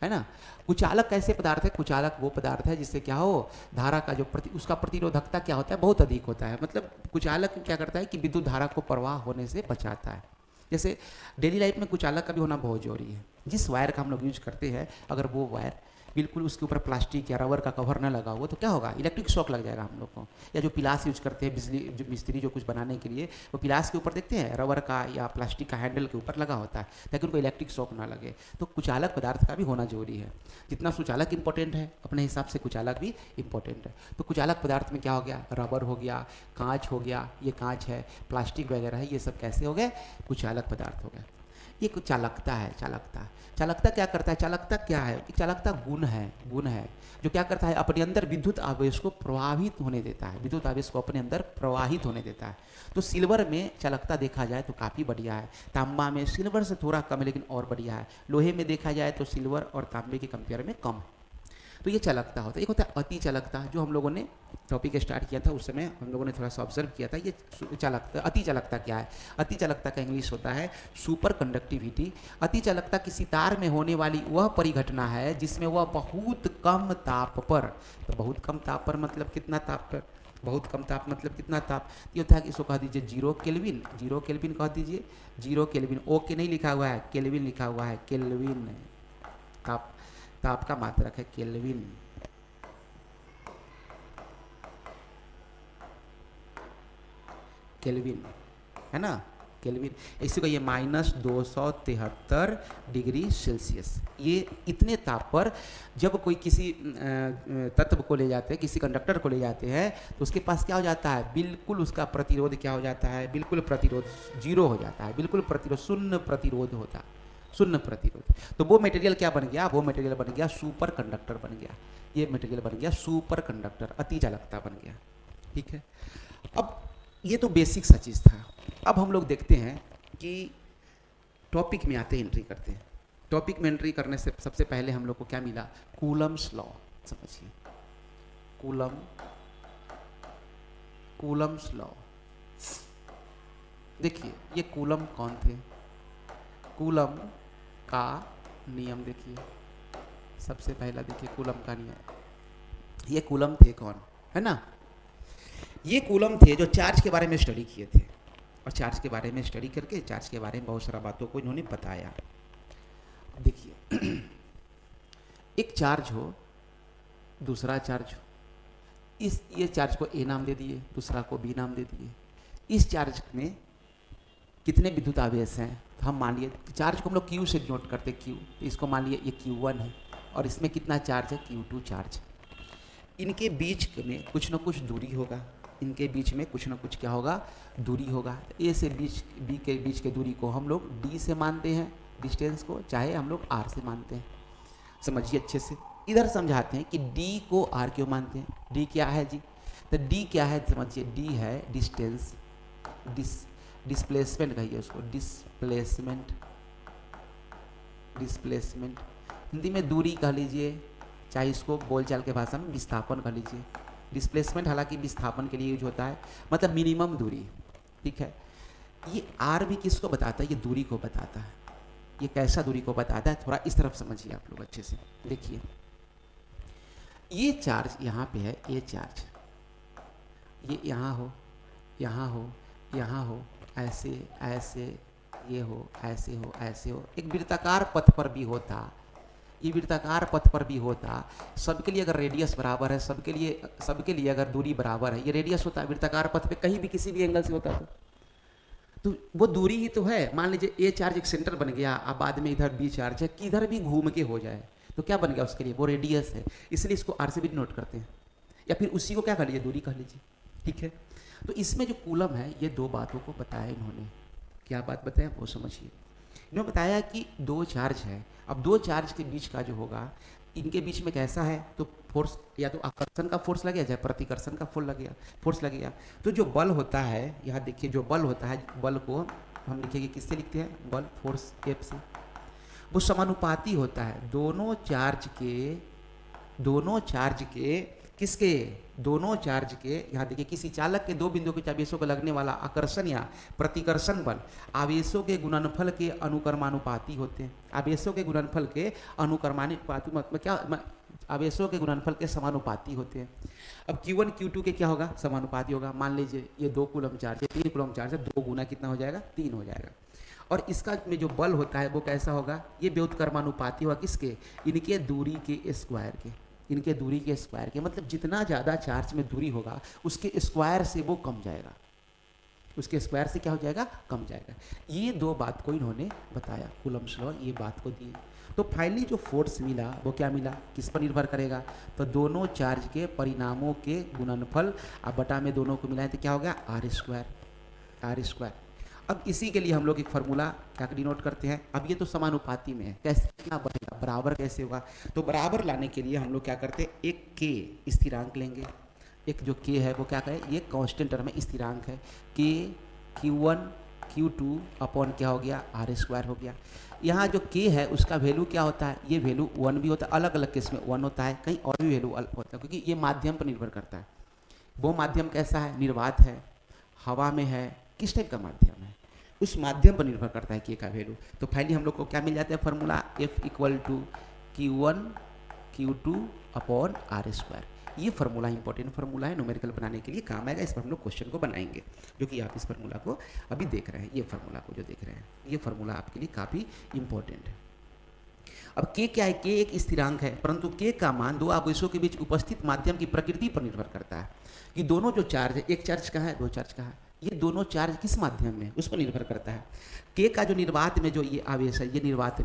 है ना। कुचालक कैसे पदार्थ है, कुचालक वो पदार्थ है जिससे क्या हो, धारा का जो उसका प्रतिरोधकता क्या होता है, बहुत अधिक होता है। मतलब कुचालक क्या करता है कि विद्युत धारा को प्रवाह होने से बचाता है। जैसे डेली लाइफ में कुचालक का भी होना बहुत जरूरी है। जिस वायर का हम लोग यूज करते हैं, अगर वो वायर बिल्कुल उसके ऊपर प्लास्टिक या रबर का कवर न लगा हुआ तो क्या होगा, इलेक्ट्रिक शॉक लग जाएगा हम लोग को। या जो पिलास यूज करते हैं बिजली, जो मिस्त्री जो कुछ बनाने के लिए, वो पिलास के ऊपर देखते हैं रबर का या प्लास्टिक का हैंडल के ऊपर लगा होता है ताकि उनको इलेक्ट्रिक शॉक ना लगे। तो कुचालक पदार्थ का भी होना जरूरी है। जितना सुचालक इंपॉर्टेंट है अपने हिसाब से कुचालक भी इंपॉर्टेंट है। तो कुचालक पदार्थ में क्या हो गया, रबर हो गया, कांच हो गया, ये कांच है, प्लास्टिक वगैरह है, ये सब कैसे हो गए, कुचालक पदार्थ हो गए। ये कुछ चालकता है। चालकता, चालकता क्या करता है, चालकता क्या है, चालकता गुण है, गुण है जो क्या करता है, अपने अंदर विद्युत आवेश को प्रवाहित होने देता है, विद्युत आवेश को अपने अंदर प्रवाहित होने देता है। तो सिल्वर में चालकता देखा जाए तो काफ़ी बढ़िया है, तांबा में सिल्वर से थोड़ा कम है लेकिन और बढ़िया है, लोहे में देखा जाए तो सिल्वर और तांबे के कंपेयर में कम है। तो ये चालकता होता है। एक होता है अति चालकता, जो हम लोगों ने टॉपिक स्टार्ट किया था उस समय हम लोगों ने थोड़ा सा ऑब्जर्व किया था। ये चालकता, अति चालकता क्या है, अति चालकता का इंग्लिश होता है सुपर कंडक्टिविटी। अति चालकता किसी तार में होने वाली वह परिघटना है जिसमें वह बहुत कम ताप पर, तो बहुत कम ताप पर मतलब कितना ताप पर, बहुत कम ताप मतलब कितना ताप, ये होता है कि इसको कह दीजिए 0 केल्विन, 0 केल्विन कह दीजिए, 0 केल्विन, ओके नहीं लिखा हुआ है, केल्विन लिखा हुआ है, केल्विन ताप, ताप का मात्रक है केल्विन। केल्विन है ना, केल्विन, इसी को ये -273 डिग्री सेल्सियस। ये इतने ताप पर जब कोई किसी तत्व को ले जाते हैं, किसी कंडक्टर को ले जाते हैं तो उसके पास क्या हो जाता है, बिल्कुल उसका प्रतिरोध क्या हो जाता है, बिल्कुल प्रतिरोध 0 हो जाता है, बिल्कुल प्रतिरोध शून्य प्रतिरोध होता है, शून्य प्रतिरोध। तो वो मटेरियल क्या बन गया, वो मटेरियल बन गया सुपर कंडक्टर बन गया, ये मटेरियल बन गया सुपर कंडक्टर, अति चालकता बन गया। ठीक है। अब ये तो बेसिक सा चीज़ था। अब हम लोग देखते हैं कि टॉपिक में आते एंट्री करते हैं। टॉपिक में एंट्री करने से सबसे पहले हम लोग को क्या मिला, कूलम्स लॉ। समझिए, कूलम्स लॉ। देखिए ये कूलम कौन थे, कूलम का नियम देखिए, सबसे पहला देखिए कूलम का नियम। ये कूलम थे कौन, है ना, ये कूलम थे जो चार्ज के बारे में स्टडी किए थे, और चार्ज के बारे में स्टडी करके चार्ज के बारे में बहुत सारा बातों को इन्होंने बताया। देखिए एक चार्ज हो, दूसरा चार्ज हो, ये चार्ज को ए नाम दे दिए, दूसरा को बी नाम दे दिए। इस चार्ज में कितने विद्युत आवेश हैं, तो हम मान लिए चार्ज को हम लोग क्यू से डिनोट करते, क्यू, तो इसको मान लिए ये Q1 है, और इसमें कितना चार्ज है, Q2 चार्ज। इनके बीच में कुछ ना कुछ दूरी होगा, इनके बीच में कुछ ना कुछ क्या होगा, दूरी होगा। ए से बी के बीच के दूरी को हम लोग डी से मानते हैं, डिस्टेंस को, चाहे हम लोग आर से मानते हैं। समझिए अच्छे से, इधर समझाते हैं कि डी को आर क्यों मानते हैं। डी क्या है जी, तो डी क्या है, समझिए, डी है डिस्टेंस, डिस्प्लेसमेंट कहिए उसको, डिस्प्लेसमेंट हिंदी में दूरी कह लीजिए, चाहे इसको बोलचाल के भाषा में विस्थापन कह लीजिए। डिस्प्लेसमेंट हालांकि विस्थापन के लिए यूज होता है, मतलब मिनिमम दूरी, ठीक है। ये आर भी किसको बताता है, ये दूरी को बताता है। ये कैसा दूरी को बताता है, थोड़ा इस तरफ समझिए आप लोग अच्छे से। देखिए ये चार्ज यहाँ पे है, ये चार्ज ये यहाँ हो, यहाँ हो, यहाँ हो, ऐसे ऐसे, ये हो, ऐसे हो, ऐसे हो, एक वृत्ताकार पथ पर भी होता, ये वृत्ताकार पथ पर भी होता, सबके लिए अगर रेडियस बराबर है, सबके लिए अगर दूरी बराबर है, ये रेडियस होता है वृत्ताकार पथ पे, कहीं भी किसी भी एंगल से होता तो वो दूरी ही तो है। मान लीजिए ए चार्ज एक सेंटर बन गया, अब बाद में इधर बी चार्ज है, किधर भी घूम के हो जाए तो क्या बन गया उसके लिए, वो रेडियस है, इसलिए इसको आर से भी नोट करते हैं, या फिर उसी को क्या कर लीजिए, दूरी कह लीजिए, ठीक है। तो इसमें जो कूलम है, ये दो बातों को बताया इन्होंने। क्या बात बताया वो समझिए। इन्होंने बताया कि दो चार्ज है, अब दो चार्ज के बीच का जो होगा, इनके बीच में कैसा है, तो फोर्स, या तो आकर्षण का फोर्स लगेगा, चाहे प्रतिकर्षण का फोर्स लगेगा। तो जो बल होता है, यहाँ देखिए जो बल होता है, बल को हम लिखेंगे किससे लिखते हैं, बल फोर्स F से। वो समानुपाती होता है दोनों चार्ज के किसके, दोनों चार्ज के, यहाँ देखिए किसी चालक के दो बिंदुओं के आवेशों को लगने वाला आकर्षण या प्रतिकर्षण बल आवेशों के गुणनफल के अनुक्रमानुपाती होते हैं। आवेशों के गुणनफल के अनुक्रमानुपाती मतलब क्या, आवेशों के गुणनफल के समानुपाती होते हैं। अब Q1 Q2 के क्या होगा, समानुपाती होगा। मान लीजिए ये 2 कूलम चार्ज है, 3 कूलम चार्ज है, 2 गुना कितना हो जाएगा, 3 हो जाएगा। और इसका में जो बल होता है वो कैसा होगा, ये व्युत्क्रमानुपाती होगा किसके, इनके दूरी के स्क्वायर के, इनके दूरी के स्क्वायर के, मतलब जितना ज़्यादा चार्ज में दूरी होगा उसके स्क्वायर से वो कम जाएगा, उसके स्क्वायर से क्या हो जाएगा, कम जाएगा। ये दो बात को इन्होंने बताया, कूलम्स लॉ ये बात को दिए। तो फाइनली जो फोर्स मिला वो क्या मिला, किस पर निर्भर करेगा, तो दोनों चार्ज के परिणामों के गुणनफल अब बटा में दोनों को मिलाएं तो क्या हो गया, आर स्क्वायर। अब इसी के लिए हम लोग एक फार्मूला क्या डिनोट करते हैं, अब ये तो समानुपाती में है, कैसे कितना बनेगा, बराबर कैसे होगा, तो बराबर लाने के लिए हम लोग क्या करते हैं, एक के स्थिरांक लेंगे, एक जो के है वो क्या कहे, ये कांस्टेंट टर्म में स्थिरांक है, के Q1 Q2 अपॉन क्या हो गया, आर स्क्वायर हो गया। यहाँ जो के है उसका वैल्यू क्या होता है, ये वैल्यू 1 भी होता है, अलग अलग केस में 1 होता है, कहीं और भी वैल्यू अलग होता है, क्योंकि ये माध्यम पर निर्भर करता है। वो माध्यम कैसा है, निर्वात है, हवा में है, किस टाइप का माध्यम है, उस माध्यम पर निर्भर करता है के का वैल्यू। तो फाइनली हम लोग को क्या मिल जाता है formula, F equal to Q1 Q2 upon R square. ये फार्मूला इंपॉर्टेंट फार्मूला है, न्यूमेरिकल बनाने के लिए काम आएगा, इस पर हम लोग क्वेश्चन को बनाएंगे, जो कि आप इस फार्मूला को अभी देख रहे हैं, ये फार्मूला को जो देख रहे हैं, ये फार्मूला आपके लिए काफ़ी इंपॉर्टेंट है। अब के क्या है, के एक स्थिरांक है, परंतु के का मान दो आवेशों के बीच उपस्थित माध्यम की प्रकृति पर निर्भर करता है, कि दोनों जो चार्ज है, एक चार्ज का है, दो चार्ज का है, ये दोनों चार्ज किस माध्यम में, उस पर निर्भर करता है। के का जो निर्वात में जो ये आवेश है, ये निर्वात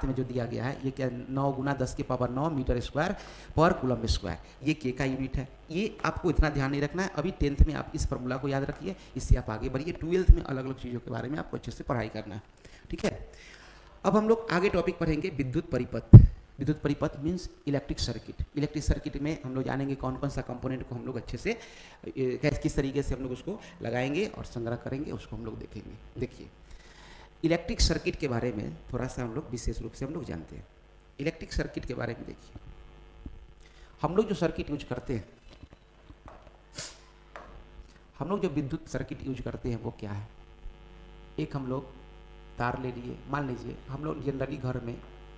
में जो दिया गया है, ये क्या 9 गुना 10 की पावर 9 मीटर स्क्वायर पर कूलम स्क्वायर, ये के का यूनिट है। ये आपको इतना ध्यान नहीं रखना है, अभी 10th में आप इस फार्मूला को याद रखिए, इससे आप आगे बढ़िए। 12th में अलग अलग चीज़ों के बारे में आपको अच्छे से पढ़ाई करना है, ठीक है। अब हम लोग आगे टॉपिक पढ़ेंगे विद्युत परिपथ। विद्युत परिपथ means electric circuit. Electric circuit में हम लोग जानेंगे कौन कौन सा कंपोनेंट को हम लोग अच्छे से किस तरीके से हम लोग उसको लगाएंगे और संग्रह करेंगे, उसको हम लोग देखेंगे। देखिए, इलेक्ट्रिक सर्किट के बारे में थोड़ा सा हम लोग विशेष रूप से हम लोग जानते हैं। इलेक्ट्रिक सर्किट के बारे में देखिए, हम लोग जो सर्किट यूज करते हैं, हम लोग जो विद्युत सर्किट यूज करते हैं वो क्या है। एक हम लोग तार ले लिए, मान लीजिए हम लोग जनरली घर में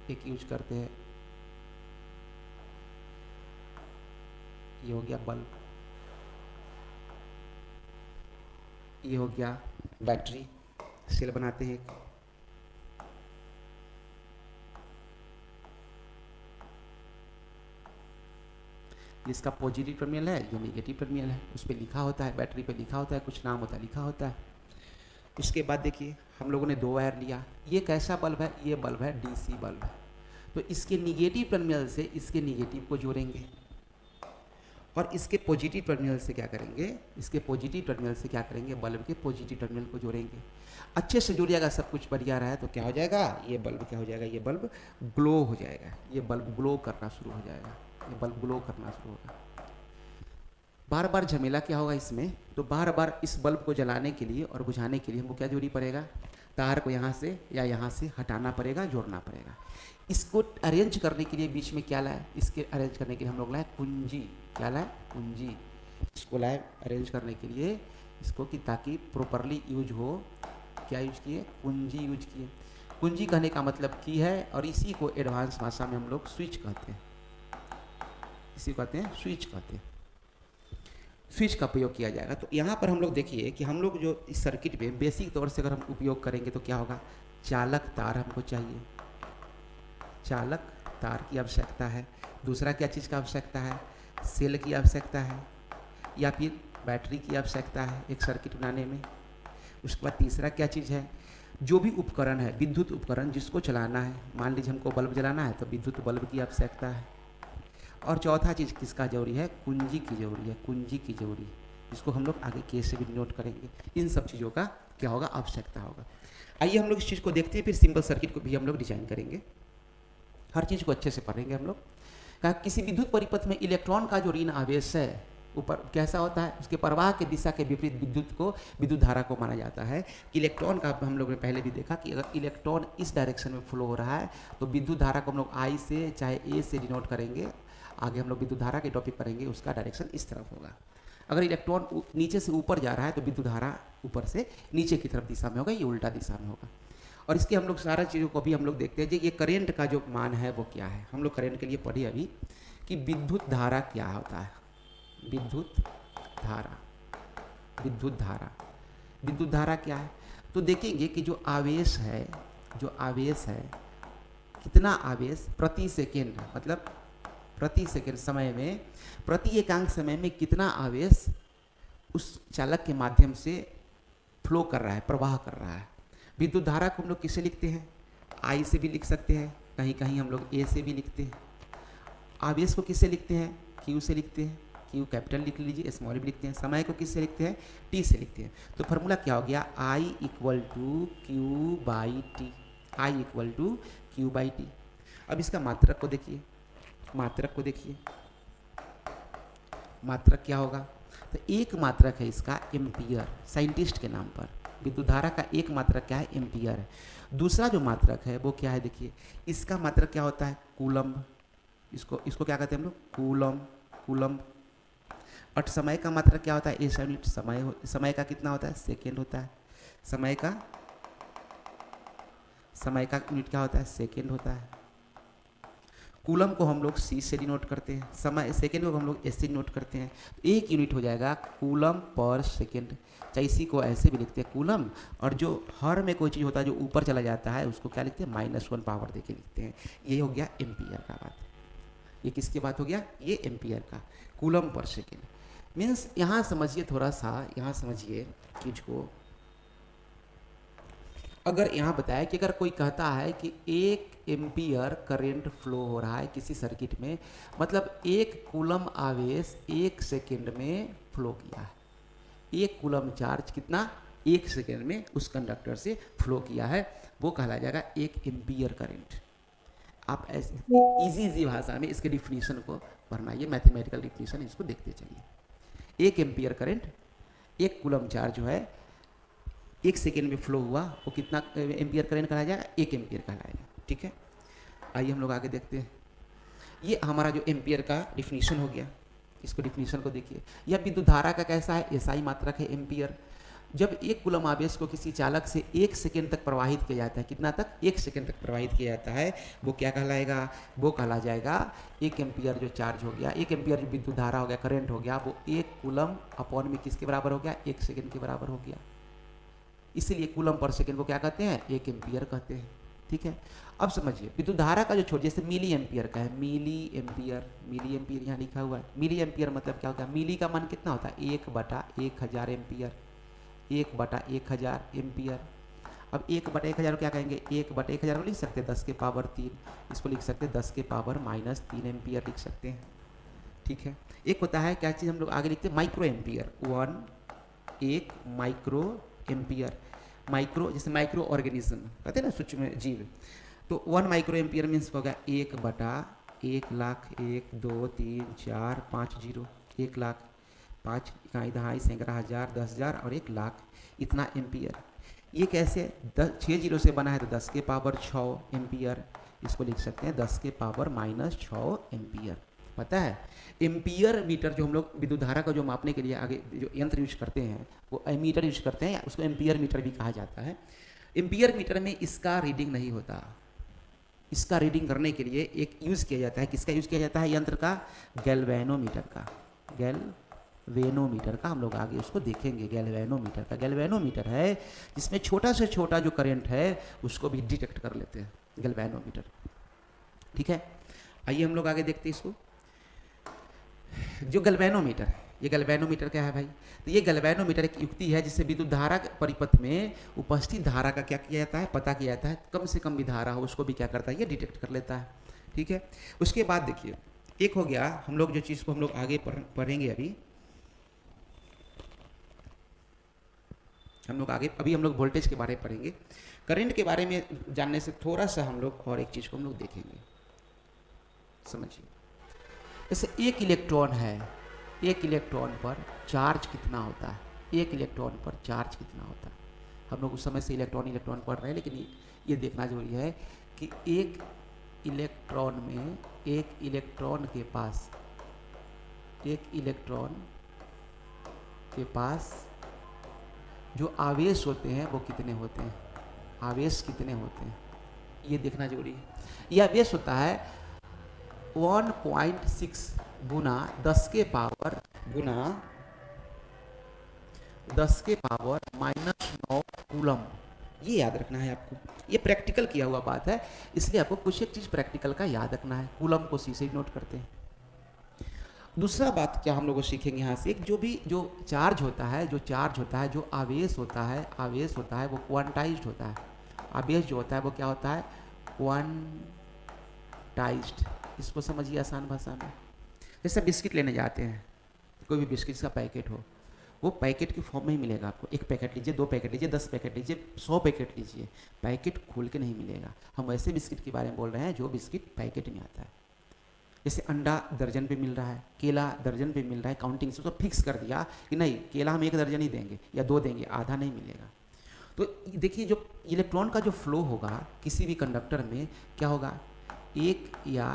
एक यूज करते हैं, ये हो गया बल्ब, ये हो गया बैटरी, सेल बनाते हैं एक, जिसका पॉजिटिव टर्मिनल है, ये नेगेटिव टर्मिनल है, उस पर लिखा होता है, बैटरी पे लिखा होता है, कुछ नाम होता है, लिखा होता है। उसके बाद देखिए हम लोगों ने 2 वायर लिया, ये कैसा बल्ब है, ये बल्ब है डीसी बल्ब है, तो इसके निगेटिव टर्मिनल से इसके निगेटिव को जोड़ेंगे और इसके पॉजिटिव टर्मिनल से क्या करेंगे, इसके पॉजिटिव टर्मिनल से क्या करेंगे, बल्ब के पॉजिटिव टर्मिनल को जोड़ेंगे। अच्छे से जुड़ जाएगा, सब कुछ बढ़िया रहा है तो क्या हो जाएगा, ये बल्ब क्या हो जाएगा, ये बल्ब ग्लो हो जाएगा, ये बल्ब ग्लो करना शुरू हो जाएगा, ये बल्ब ग्लो करना शुरू होगा। बार बार झमेला क्या होगा इसमें, तो बार बार इस बल्ब को जलाने के लिए और बुझाने के लिए हमको क्या जरूरी पड़ेगा, तार को यहाँ से या यहाँ से हटाना पड़ेगा, जोड़ना पड़ेगा। इसको अरेंज करने के लिए बीच में क्या लाए, इसके अरेंज करने के लिए हम लोग लाए कुंजी, क्या लाए, कुंजी, इसको लाए अरेंज करने के लिए इसको, कि ताकि प्रॉपरली यूज हो। क्या यूज किए, कुंजी यूज किए। कुंजी कहने का मतलब की है, और इसी को एडवांस भाषा में हम लोग स्विच कहते हैं, इसी को कहते हैं स्विच कहते हैं, स्विच का उपयोग किया जाएगा। तो यहाँ पर हम लोग देखिए कि हम लोग जो इस सर्किट में बेसिक तौर से अगर हम उपयोग करेंगे तो क्या होगा, चालक तार हमको चाहिए, चालक तार की आवश्यकता है। दूसरा क्या चीज़ का आवश्यकता है, सेल की आवश्यकता है, या फिर बैटरी की आवश्यकता है एक सर्किट बनाने में। उसके बाद तीसरा क्या चीज़ है, जो भी उपकरण है, विद्युत उपकरण जिसको चलाना है, मान लीजिए हमको बल्ब जलाना है तो विद्युत बल्ब की आवश्यकता है। और चौथा चीज़ किसका जरूरी है, कुंजी की जरूरी है, कुंजी की जरूरी, जिसको हम लोग आगे केस से भी नोट करेंगे। इन सब चीज़ों का क्या होगा, आवश्यकता होगा। आइए हम लोग इस चीज़ को देखते हैं, फिर सिंपल सर्किट को भी हम लोग डिजाइन करेंगे, हर चीज़ को अच्छे से पढ़ेंगे हम लोग। कहा किसी विद्युत परिपथ में इलेक्ट्रॉन का जो ऋण आवेश है ऊपर कैसा होता है, उसके प्रवाह के दिशा के विपरीत विद्युत धारा को माना जाता है। कि इलेक्ट्रॉन का हम लोग ने पहले भी देखा कि अगर इलेक्ट्रॉन इस डायरेक्शन में फ्लो हो रहा है तो विद्युत धारा को हम लोग आई से चाहे ए से डिनोट करेंगे। आगे हम लोग विद्युत धारा के टॉपिक पढ़ेंगे, उसका डायरेक्शन इस तरफ होगा। अगर इलेक्ट्रॉन नीचे से ऊपर जा रहा है तो विद्युत धारा ऊपर से नीचे की तरफ दिशा में होगा, ये उल्टा दिशा में होगा। और इसके हम लोग सारा चीज़ों को भी हम लोग देखते हैं, जो ये करंट का जो मान है वो क्या है। हम लोग करंट के लिए पढ़े अभी कि विद्युत धारा क्या होता है, विद्युत धारा, विद्युत धारा, विद्युत धारा क्या है। तो देखेंगे कि जो आवेश है, जो आवेश है, कितना आवेश प्रति सेकेंड, मतलब प्रति सेकेंड समय में, प्रति एकांक समय में कितना आवेश उस चालक के माध्यम से फ्लो कर रहा है, प्रवाह कर रहा है। विद्युत धारा को हम लोग किससे लिखते हैं, आई से भी लिख सकते हैं, कहीं कहीं हम लोग ए से भी लिखते हैं। आवेश को किससे लिखते हैं, क्यू से लिखते हैं, क्यू कैपिटल लिख लीजिए, स्मॉल भी लिखते हैं। समय को किससे लिखते हैं, टी से लिखते हैं। तो फॉर्मूला क्या हो गया, I equal to Q by T, I equal to Q by T. अब इसका मात्रक को देखिए, मात्रक को देखिए, मात्रक क्या होगा, तो एक मात्रक है इसका एम्पियर, साइंटिस्ट के नाम पर। विद्युत धारा का एक मात्रक क्या है, एम्पियर है। दूसरा जो मात्रक है वो क्या है, देखिए इसका मात्रक क्या होता है, कूलम्ब। इसको क्या कहते हैं हम लोग, कूलम्ब, कूलम्ब। और समय का मात्रक क्या होता है, एस यूनिट, समय का कितना होता है, सेकेंड होता है। समय का यूनिट क्या होता है, सेकेंड होता है। कूलम को हम लोग सी से डिनोट करते हैं, समय सेकेंड को हम लोग एस से डिनोट करते हैं। तो एक यूनिट हो जाएगा कूलम पर सेकेंड, चाहे इसी को ऐसे भी लिखते हैं कूलम। और जो हर में कोई चीज़ होता है जो ऊपर चला जाता है उसको क्या लिखते हैं, -1 पावर देके लिखते हैं। ये हो गया एम्पियर का बात। ये किसकी बात हो गया, ये एम्पियर का, कूलम पर सेकेंड। मीन्स यहाँ समझिए, थोड़ा सा यहाँ समझिए चीज को। अगर यहाँ बताया कि अगर कोई कहता है कि 1 एम्पियर करंट फ्लो हो रहा है किसी सर्किट में, मतलब 1 कूलम आवेश 1 सेकेंड में फ्लो किया है। 1 कूलम चार्ज कितना, 1 सेकेंड में उस कंडक्टर से फ्लो किया है, वो कहला जाएगा 1 एम्पियर करंट। आप ऐसे इजी भाषा में इसके डिफिनीशन को पढ़ना, ये मैथमेटिकल डिफिनीशन, इसको देखते चलिए। 1 एम्पियर करंट, 1 कूलम चार्ज जो है 1 सेकेंड में फ्लो हुआ, वो कितना एम्पियर करंट कहलाया जाएगा? 1 एम्पियर कहलाएगा। ठीक है, आइए हम लोग आगे देखते हैं। ये हमारा जो एम्पियर का डिफिनीशन हो गया, इसको डिफिनीशन को देखिए। यह विद्युत धारा का कैसा है? एसआई मात्रक है एम्पियर। जब 1 कूलम आवेश को किसी चालक से 1 सेकेंड तक प्रवाहित किया जाता है, कितना तक? 1 सेकेंड तक प्रवाहित किया जाता है, वो क्या कहलाएगा? वो कहला जाएगा 1 एम्पियर जो चार्ज हो गया, 1 एम्पियर जो विद्युत धारा हो गया, करंट हो गया, वो 1 कूलम अपॉन में किसके बराबर हो गया? 1 सेकेंड के बराबर हो गया। इसीलिए कूलम पर सेकेंड को क्या कहते हैं? 1 एम्पियर कहते हैं। ठीक है, अब समझिए विद्युत धारा का जो छोड़, जैसे मिली एम्पियर का है, मिली एम्पियर यहाँ लिखा हुआ है। मिली एम्पियर मतलब क्या होता है? मिली का मान कितना होता है? 1/1000 एम्पियर, 1/1000 एम्पियर। अब 1/1000 क्या कहेंगे? 1/1000 को लिख सकते हैं 10 के पावर 3, इसको लिख सकते हैं 10 के पावर -3 एम्पियर लिख सकते हैं। ठीक है, एक होता है क्या चीज़ हम लोग आगे लिखते हैं? Micro ampere. 1 micro ampere, micro जैसे माइक्रो ऑर्गेनिज्म कहते हैं ना, सूक्ष्म जीव, तो 1 माइक्रो एम्पियर मीन्स होगा 1/1,00,000, 1 2 3 4 5 0, 1,00,000, 5 इकाई दहाई सैकड़ा हज़ार 10,000 और 1,00,000, इतना एम्पियर। ये कैसे? 6 जीरो से बना है, तो 10 के पावर 6 एम्पियर, इसको लिख सकते हैं 10 के पावर -6 एम्पियर। पता है एम्पियर मीटर जो हम लोग विद्युत धारा का जो मापने के लिए आगे जो यंत्र यूज करते हैं, वो एमीटर यूज करते हैं, या उसको एम्पियर मीटर भी कहा जाता है। एम्पियर मीटर में इसका रीडिंग नहीं होता, इसका रीडिंग करने के लिए एक यूज किया जाता है। किसका यूज किया जाता है? यंत्र का, गैल्वेनोमीटर का। गैल्वेनोमीटर का हम लोग आगे उसको देखेंगे। गैल्वेनोमीटर का, गैल्वेनोमीटर है जिसमें छोटा से छोटा जो करंट है उसको भी डिटेक्ट कर लेते हैं, गैल्वेनोमीटर। ठीक है, आइए हम लोग आगे देखते हैं इसको। जो गैल्वेनोमीटर है, ये गैल्वेनोमीटर क्या है भाई? तो ये गैल्वेनोमीटर एक युक्ति है जिससे विद्युत धारा के परिपथ में उपस्थित धारा का क्या किया जाता है? पता किया जाता है। कम से कम भी धारा हो उसको भी क्या करता है? ये डिटेक्ट कर लेता है। ठीक है, उसके बाद देखिए, एक हो गया हम लोग जो चीज़ को हम लोग आगे पढ़ेंगे अभी, हम लोग आगे अभी हम लोग वोल्टेज के बारे में पढ़ेंगे। करंट के बारे में जानने से थोड़ा सा हम लोग और एक चीज़ को हम लोग देखेंगे। समझिए, जैसे 1 इलेक्ट्रॉन है, 1 इलेक्ट्रॉन पर चार्ज कितना होता है? 1 इलेक्ट्रॉन पर चार्ज कितना होता है? हम लोग उस समय से इलेक्ट्रॉन पढ़ रहे हैं, लेकिन ये देखना जरूरी है कि 1 इलेक्ट्रॉन में, 1 इलेक्ट्रॉन के पास, 1 इलेक्ट्रॉन के पास जो आवेश होते हैं वो कितने होते हैं? आवेश कितने होते हैं ये देखना जरूरी है। यह आवेश होता है 1.6 गुना 10 के पावर गुना 10 के पावर -9 कूलम। ये याद रखना है आपको, ये प्रैक्टिकल किया हुआ बात है, इसलिए आपको कुछ एक चीज़ प्रैक्टिकल का याद रखना है। कूलम को सी से नोट करते हैं। दूसरा बात क्या हम लोग सीखेंगे यहाँ से, जो चार्ज होता है, जो आवेश होता है वो क्वांटाइज्ड होता है। आवेश जो होता है वो क्या होता है? क्वांटाइज्ड। इसको समझिए आसान भाषा में। जैसे बिस्किट लेने जाते हैं, कोई भी बिस्किट का पैकेट हो, वो पैकेट के फॉर्म में ही मिलेगा आपको। 1 पैकेट लीजिए, 2 पैकेट लीजिए, 10 पैकेट लीजिए, 100 पैकेट लीजिए, पैकेट खोल के नहीं मिलेगा। हम ऐसे बिस्किट के बारे में बोल रहे हैं जो बिस्किट पैकेट में आता है। जैसे अंडा दर्जन पे मिल रहा है, केला दर्जन पे मिल रहा है, काउंटिंग से तो फिक्स कर दिया कि नहीं केला हम 1 दर्जन ही देंगे या 2 देंगे, आधा नहीं मिलेगा। तो देखिए जो इलेक्ट्रॉन का जो फ्लो होगा किसी भी कंडक्टर में क्या होगा? 1 या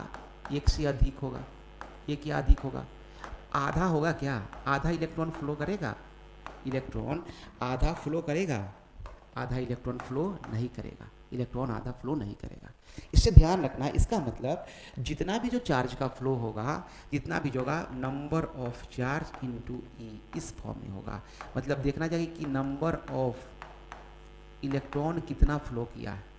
1 से अधिक होगा, 1 या अधिक होगा। आधा होगा क्या? आधा इलेक्ट्रॉन फ्लो करेगा, इलेक्ट्रॉन आधा फ्लो करेगा, आधा इलेक्ट्रॉन फ्लो नहीं करेगा, इलेक्ट्रॉन आधा फ्लो नहीं करेगा। इससे ध्यान रखना है। इसका मतलब जितना भी जो चार्ज का फ्लो होगा, जितना भी होगा नंबर ऑफ चार्ज इनटू ई, इस फॉर्म में होगा। मतलब देखना चाहिए कि नंबर ऑफ इलेक्ट्रॉन कितना फ्लो किया है,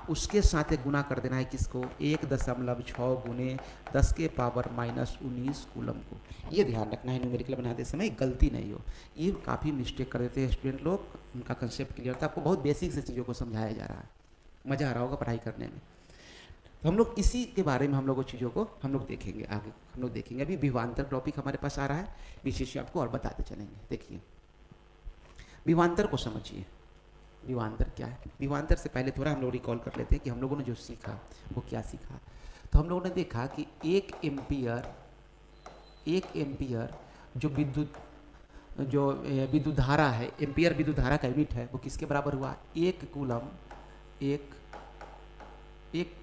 उसके साथ गुना कर देना है किसको? 1.6 गुने 10 के पावर -19 कूलम को। ये ध्यान रखना है, न्यूमेरिकल बनाते समय गलती नहीं हो। ये काफ़ी मिस्टेक कर देते हैं स्टूडेंट लोग, उनका कंसेप्ट क्लियर होता है। आपको बहुत बेसिक से चीज़ों को समझाया जा रहा है, मज़ा आ रहा होगा पढ़ाई करने में। तो हम लोग इसी के बारे में हम लोग चीज़ों को हम लोग देखेंगे आगे, हम लोग देखेंगे। अभी विभवांतर टॉपिक हमारे पास आ रहा है, बीच से आपको और बताते चलेंगे। देखिए विभवांतर को समझिए। विभवांतर क्या है? विभवांतर से पहले थोड़ा हम लोग रिकॉल कर लेते हैं कि हम लोगों ने जो सीखा वो क्या सीखा। तो हम लोगों ने देखा कि एक एम्पियर जो विद्युत धारा है, एम्पियर विद्युत धारा का यूनिट है, वो किसके बराबर हुआ? एक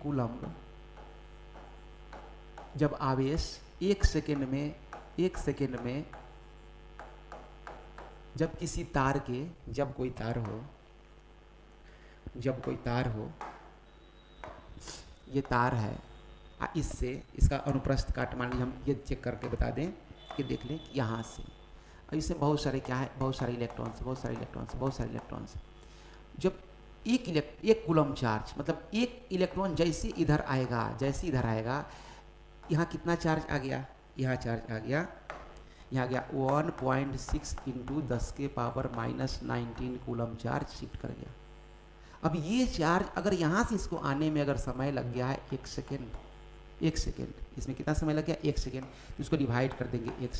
कूलम जब आवेश एक सेकेंड में जब किसी तार के, जब कोई तार हो, ये तार है, इससे इसका अनुप्रस्थ काट मान लीजिए, हम ये चेक करके बता दें कि देख लें कि यहाँ से, और इससे बहुत सारे क्या है, बहुत सारे इलेक्ट्रॉन्स। जब एक कूलम चार्ज, मतलब एक इलेक्ट्रॉन जैसे इधर आएगा, यहाँ कितना चार्ज आ गया? यहाँ चार्ज आ गया, यहाँ गया 1.6 इंटू 10 के पावर -19 कूलम चार्ज शिफ्ट कर गया। अब ये चार्ज अगर यहाँ से इसको आने में अगर समय लग गया है 1 सेकेंड, इसमें कितना समय लग गया? 1 सेकेंड, तो इसको डिवाइड कर देंगे 1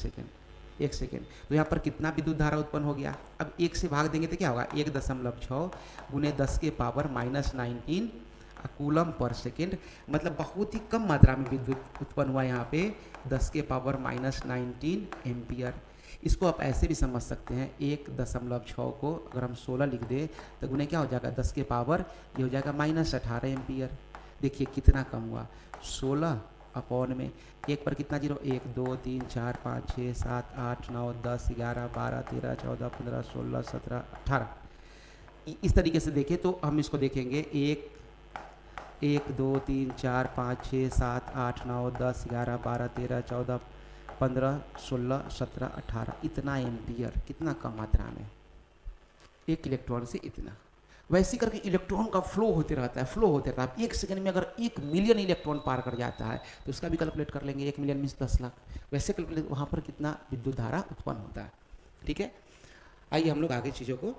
सेकेंड, तो यहाँ पर कितना विद्युत धारा उत्पन्न हो गया? अब 1 से भाग देंगे तो क्या होगा? 1.6 गुने 10 के पावर -19 कूलम पर सेकेंड, मतलब बहुत ही कम मात्रा में विद्युत उत्पन्न हुआ यहाँ पे, 10 के पावर -19 एम्पियर। इसको आप ऐसे भी समझ सकते हैं, 1.6 को अगर हम 16 लिख दें तो गुने क्या हो जाएगा? 10 के पावर, ये हो जाएगा -18 एम्पियर। देखिए कितना कम हुआ, 16 अपॉन में 1 पर कितना जीरो? 1 2 3 4 5 6 7 8 9 10 11 12 13 14 15 16 17 18। इस तरीके से देखें तो हम इसको देखेंगे 1 2 3 4 5 6 7 8 9 10 11 12 13 14 15 16 17 18, इतना एम्पियर, कितना कम मात्रा में, एक इलेक्ट्रॉन से इतना। वैसे करके इलेक्ट्रॉन का फ्लो होते रहता है, 1 सेकंड में अगर 1 मिलियन इलेक्ट्रॉन पार कर जाता है तो उसका भी कैलकुलेट कर लेंगे, 1 मिलियन मीन्स 10 लाख, वैसे कैलकुलेट वहाँ पर कितना विद्युत धारा उत्पन्न होता है। ठीक है, आइए हम लोग आगे चीज़ों को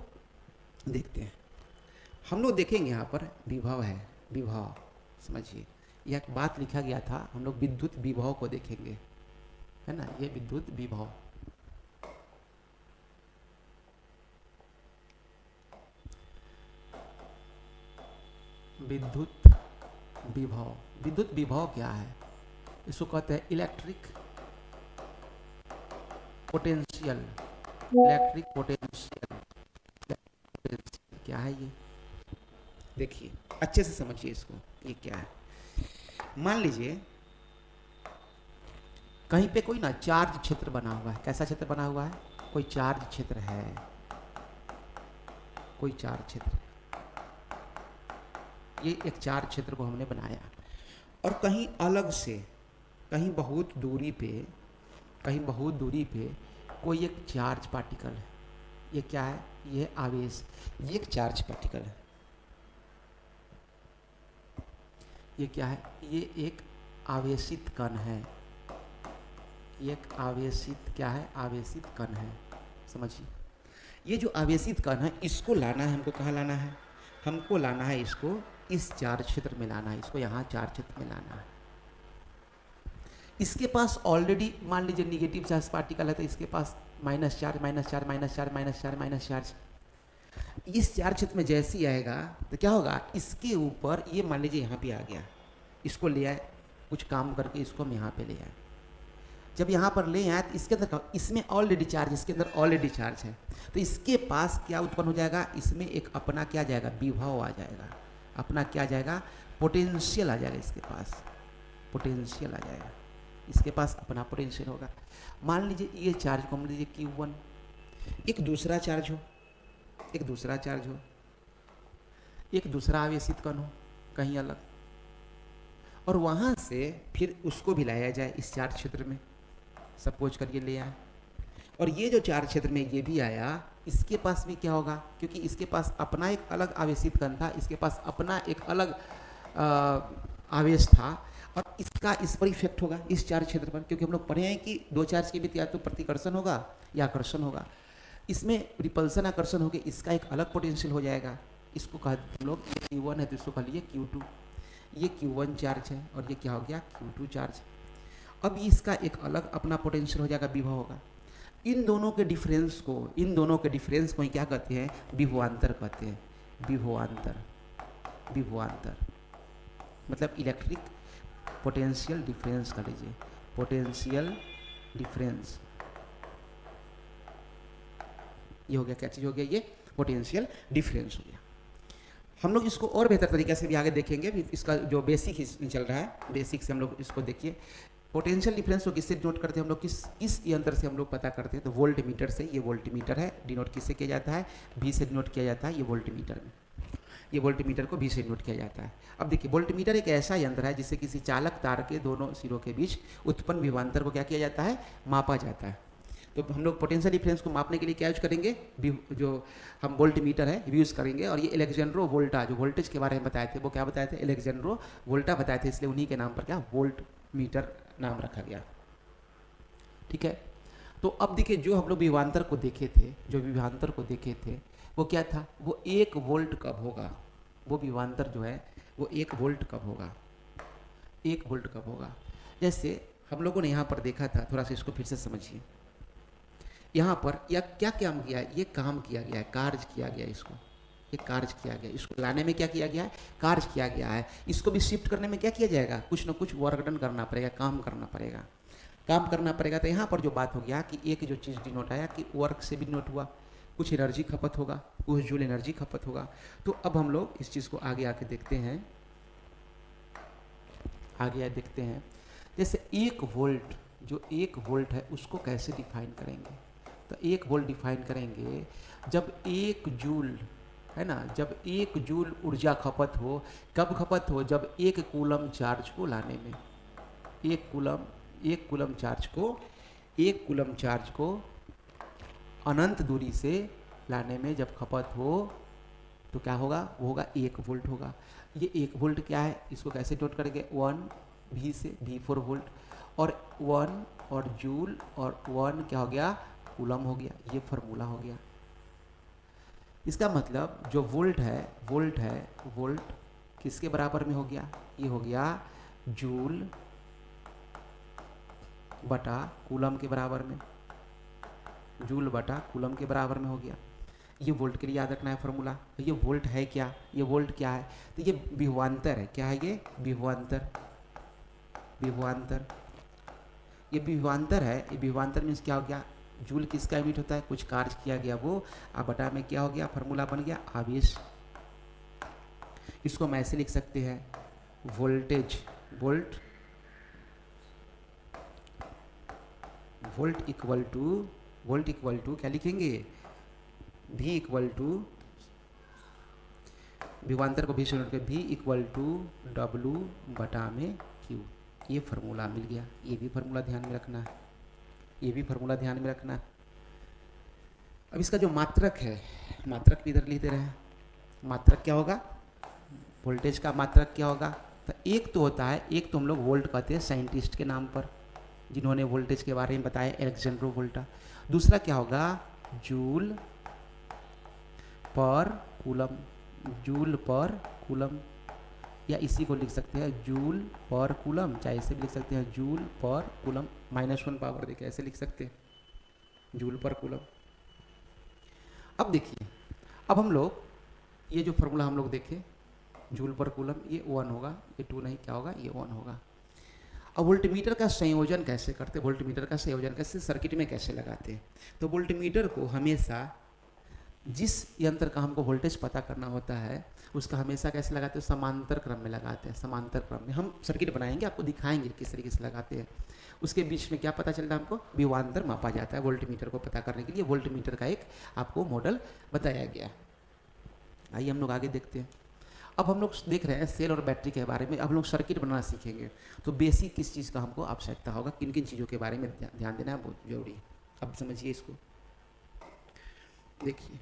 देखते हैं। हम लोग देखेंगे यहाँ पर विभव है, विभव समझिए, यह एक बात लिखा गया था, हम लोग विद्युत विभव को देखेंगे, है ना, ये विद्युत विभव। विद्युत विभव क्या है? इसको कहते हैं इलेक्ट्रिक पोटेंशियल। क्या है ये? देखिए अच्छे से समझिए इसको, ये क्या है। मान लीजिए कहीं पे कोई ना चार्ज क्षेत्र बना हुआ है। कैसा क्षेत्र बना हुआ है? कोई चार्ज क्षेत्र है, कोई चार्ज क्षेत्र, ये एक चार्ज क्षेत्र को हमने बनाया, और कहीं अलग से, कहीं बहुत दूरी पे कोई एक चार्ज पार्टिकल है। ये क्या है? ये आवेश, ये एक चार्ज पार्टिकल है। ये क्या है? ये एक आवेशित कण है। ये एक आवेशित क्या है? आवेशित कण है। समझिए, ये जो आवेशित कण है, इसको लाना है हमको। कहाँ लाना है? हमको लाना है इसको इस चार्ज क्षेत्र में लाना है, इसको यहाँ चार्ज क्षेत्र में लाना है। इसके पास ऑलरेडी मान लीजिए निगेटिव चार्ज पार्टिकल है, तो इसके पास माइनस चार्ज। इस चार्ज क्षेत्र में जैसे ही आएगा तो क्या होगा? इसके ऊपर ये मान लीजिए यहाँ पे आ गया, इसको ले आए, कुछ काम करके इसको हम यहाँ पे ले आए। जब यहाँ पर ले आए तो इसके अंदर, इसमें ऑलरेडी चार्ज, इसके अंदर ऑलरेडी चार्ज है, तो इसके पास क्या उत्पन्न हो जाएगा? इसमें एक अपना क्या जाएगा? विभव आ जाएगा। अपना क्या जाएगा? पोटेंशियल आ जाएगा। इसके पास पोटेंशियल आ जाएगा, इसके पास अपना पोटेंशियल होगा। मान लीजिए ये चार्ज को मान लीजिए Q1, एक दूसरा चार्ज हो, एक दूसरा आवेशित कण हो कहीं अलग, और वहाँ से फिर उसको भी लाया जाए इस चार्ज क्षेत्र में, सपोज करिए ले आए, और ये जो चार्ज क्षेत्र में ये भी आया, इसके पास भी क्या होगा? क्योंकि इसके पास अपना एक अलग आवेशित कण था, इसके पास अपना एक अलग आवेश था, और इसका इस पर इफेक्ट होगा इस चार्ज क्षेत्र पर, क्योंकि हम लोग पढ़े हैं कि दो चार्ज के बीच या तो प्रतिकर्षण होगा या आकर्षण होगा। इसमें रिपल्सन आकर्षण होकर इसका एक अलग पोटेंशियल हो जाएगा। इसको कहते हम लोग, Q1 है तो इसको कह लीजिए Q2। ये Q1 चार्ज है और ये क्या हो गया? Q2 charge. अब इसका एक अलग अपना पोटेंशियल हो जाएगा, विभव होगा। इन दोनों के डिफरेंस को ही क्या कहते हैं? विभवांतर कहते हैं। विभवांतर, विभवांतर मतलब इलेक्ट्रिक पोटेंशियल डिफरेंस कर लीजिए, पोटेंशियल डिफरेंस। ये हो गया, क्या चीज़ हो गया, ये पोटेंशियल डिफरेंस हो गया। हम लोग इसको और बेहतर तरीके से भी आगे देखेंगे, इसका जो बेसिक चल रहा है, बेसिक से हम लोग इसको देखिए। पोटेंशियल डिफरेंस को किससे डिनोट करते हैं हम लोग, किस यंत्र से हम लोग पता करते हैं, तो वोल्ट मीटर से। ये वोल्ट मीटर है, डिनोट किससे किया जाता है, V से डिनोट किया जाता है, ये वोल्ट मीटर में, ये वोल्ट मीटर को V से डिनोट किया जाता है। अब देखिए, वोल्ट मीटर एक ऐसा यंत्र है जिससे किसी चालक तार के दोनों सिरों के बीच उत्पन्न विभवांतर को क्या किया जाता है, मापा जाता है। तो हम लोग पोटेंशियल डिफरेंस को मापने के लिए क्या यूज करेंगे, जो हम वोल्ट मीटर है यूज़ करेंगे। और ये अलेक्जेंड्रो वोल्टा, जो वोल्टेज के बारे में बताए थे, वो क्या बताए थे, अलेक्जेंड्रो वोल्टा बताए थे, इसलिए उन्हीं के नाम पर क्या वोल्ट मीटर नाम रखा गया। ठीक है, तो अब देखिए, जो हम लोग विभवांतर को देखे थे, जो विभवांतर को देखे थे वो क्या था, वो 1 वोल्ट कब होगा, वो विभवांतर जो है वो 1 वोल्ट कब होगा, 1 वोल्ट कब होगा। जैसे हम लोगों ने यहाँ पर देखा था, थोड़ा सा इसको फिर से समझिए। यहाँ पर या क्या काम किया है, ये काम किया गया है, कार्य किया गया है, इसको ये कार्य किया गया, इसको लाने में क्या किया गया है, कार्य किया गया है। इसको भी शिफ्ट करने में क्या किया जाएगा, कुछ ना कुछ वर्क डन करना पड़ेगा, काम करना पड़ेगा, काम करना पड़ेगा। तो यहाँ पर जो बात हो गया कि एक जो चीज़ डिनोट आया कि वर्क से भी डिनोट हुआ, कुछ एनर्जी खपत होगा, कुछ जूल एनर्जी खपत होगा। तो अब हम लोग इस चीज़ को आगे आके देखते हैं, आगे देखते हैं। जैसे 1 वोल्ट, जो 1 वोल्ट है उसको कैसे डिफाइन करेंगे, तो 1 वोल्ट डिफाइन करेंगे जब 1 जूल है ना, जब 1 जूल ऊर्जा खपत हो। कब खपत हो, जब 1 कूलम चार्ज को लाने में, 1 कूलम चार्ज को अनंत दूरी से लाने में जब खपत हो तो क्या होगा, वो होगा 1 वोल्ट होगा। ये 1 वोल्ट क्या है, इसको कैसे नोट करेंगे, 1 V से V4 वोल्ट, और 1 और जूल और 1 क्या हो गया, कूलम हो गया। ये फॉर्मूला हो गया। इसका मतलब जो वोल्ट है, वोल्ट किसके बराबर में हो गया, ये हो गया जूल बटा कूलम के बराबर में, जूल बटा कूलम के बराबर में हो गया। ये वोल्ट के लिए याद रखना है फॉर्मूला। ये वोल्ट है क्या, ये वोल्ट क्या है, तो ये विभवांतर है। क्या है ये, विभवांतर, विभवांतर, ये विभवांतर है। ये विभवांतर मीन्स क्या हो गया, जूल किसका यूनिट होता है, कुछ कार्य किया गया वो, अब बटा में क्या हो गया, फॉर्मूला बन गया आवेश। इसको हम ऐसे लिख सकते हैं, वोल्टेज, वोल्ट इक्वल टू क्या लिखेंगे, V इक्वल टू, विभवांतर को V से नोट कर, V इक्वल टू W बटा में Q। ये फार्मूला मिल गया। ये भी फार्मूला ध्यान में रखना है, ये भी फार्मूला ध्यान में रखना है। अब इसका जो मात्रक है, मात्रक भी इधर लिख दे रहे हैं। मात्रक क्या होगा, वोल्टेज का मात्रक क्या होगा, तो एक तो होता है, एक तो हम लोग वोल्ट कहते हैं साइंटिस्ट के नाम पर, जिन्होंने वोल्टेज के बारे में बताया, अलेक्जेंड्रो वोल्टा। दूसरा क्या होगा, जूल पर कूलम, जूल पर कूलम, या इसी को लिख सकते हैं जूल पर कूलम, चाहे इसे भी लिख सकते हैं जूल पर कूलम, -1 पावर देके ऐसे लिख सकते हैं, जूल पर कूलम। अब देखिए, अब हम लोग ये जो फॉर्मूला हम लोग देखें, जूल पर कूलम, ये 1 होगा, ये 2 नहीं, क्या होगा, ये 1 होगा। अब वोल्टमीटर का संयोजन कैसे करते हैं, वोल्टमीटर का संयोजन कैसे सर्किट में कैसे लगाते हैं, तो वोल्टमीटर को हमेशा जिस यंत्र का हमको वोल्टेज पता करना होता है उसका हमेशा कैसे लगाते हैं, समांतर क्रम में लगाते हैं। समांतर क्रम में हम सर्किट बनाएंगे, आपको दिखाएंगे किस तरीके से लगाते हैं। उसके बीच में क्या पता चलता है, हमको विभवांतर मापा जाता है वोल्टमीटर को पता करने के लिए। वोल्टमीटर का एक आपको मॉडल बताया गया। आइए हम लोग आगे देखते हैं। अब हम लोग देख रहे हैं सेल और बैटरी के बारे में। अब हम लोग सर्किट बनाना सीखेंगे, तो बेसिक किस चीज़ का हमको आवश्यकता होगा, किन किन चीज़ों के बारे में ध्यान देना है, बहुत जरूरी है। अब समझिए इसको, देखिए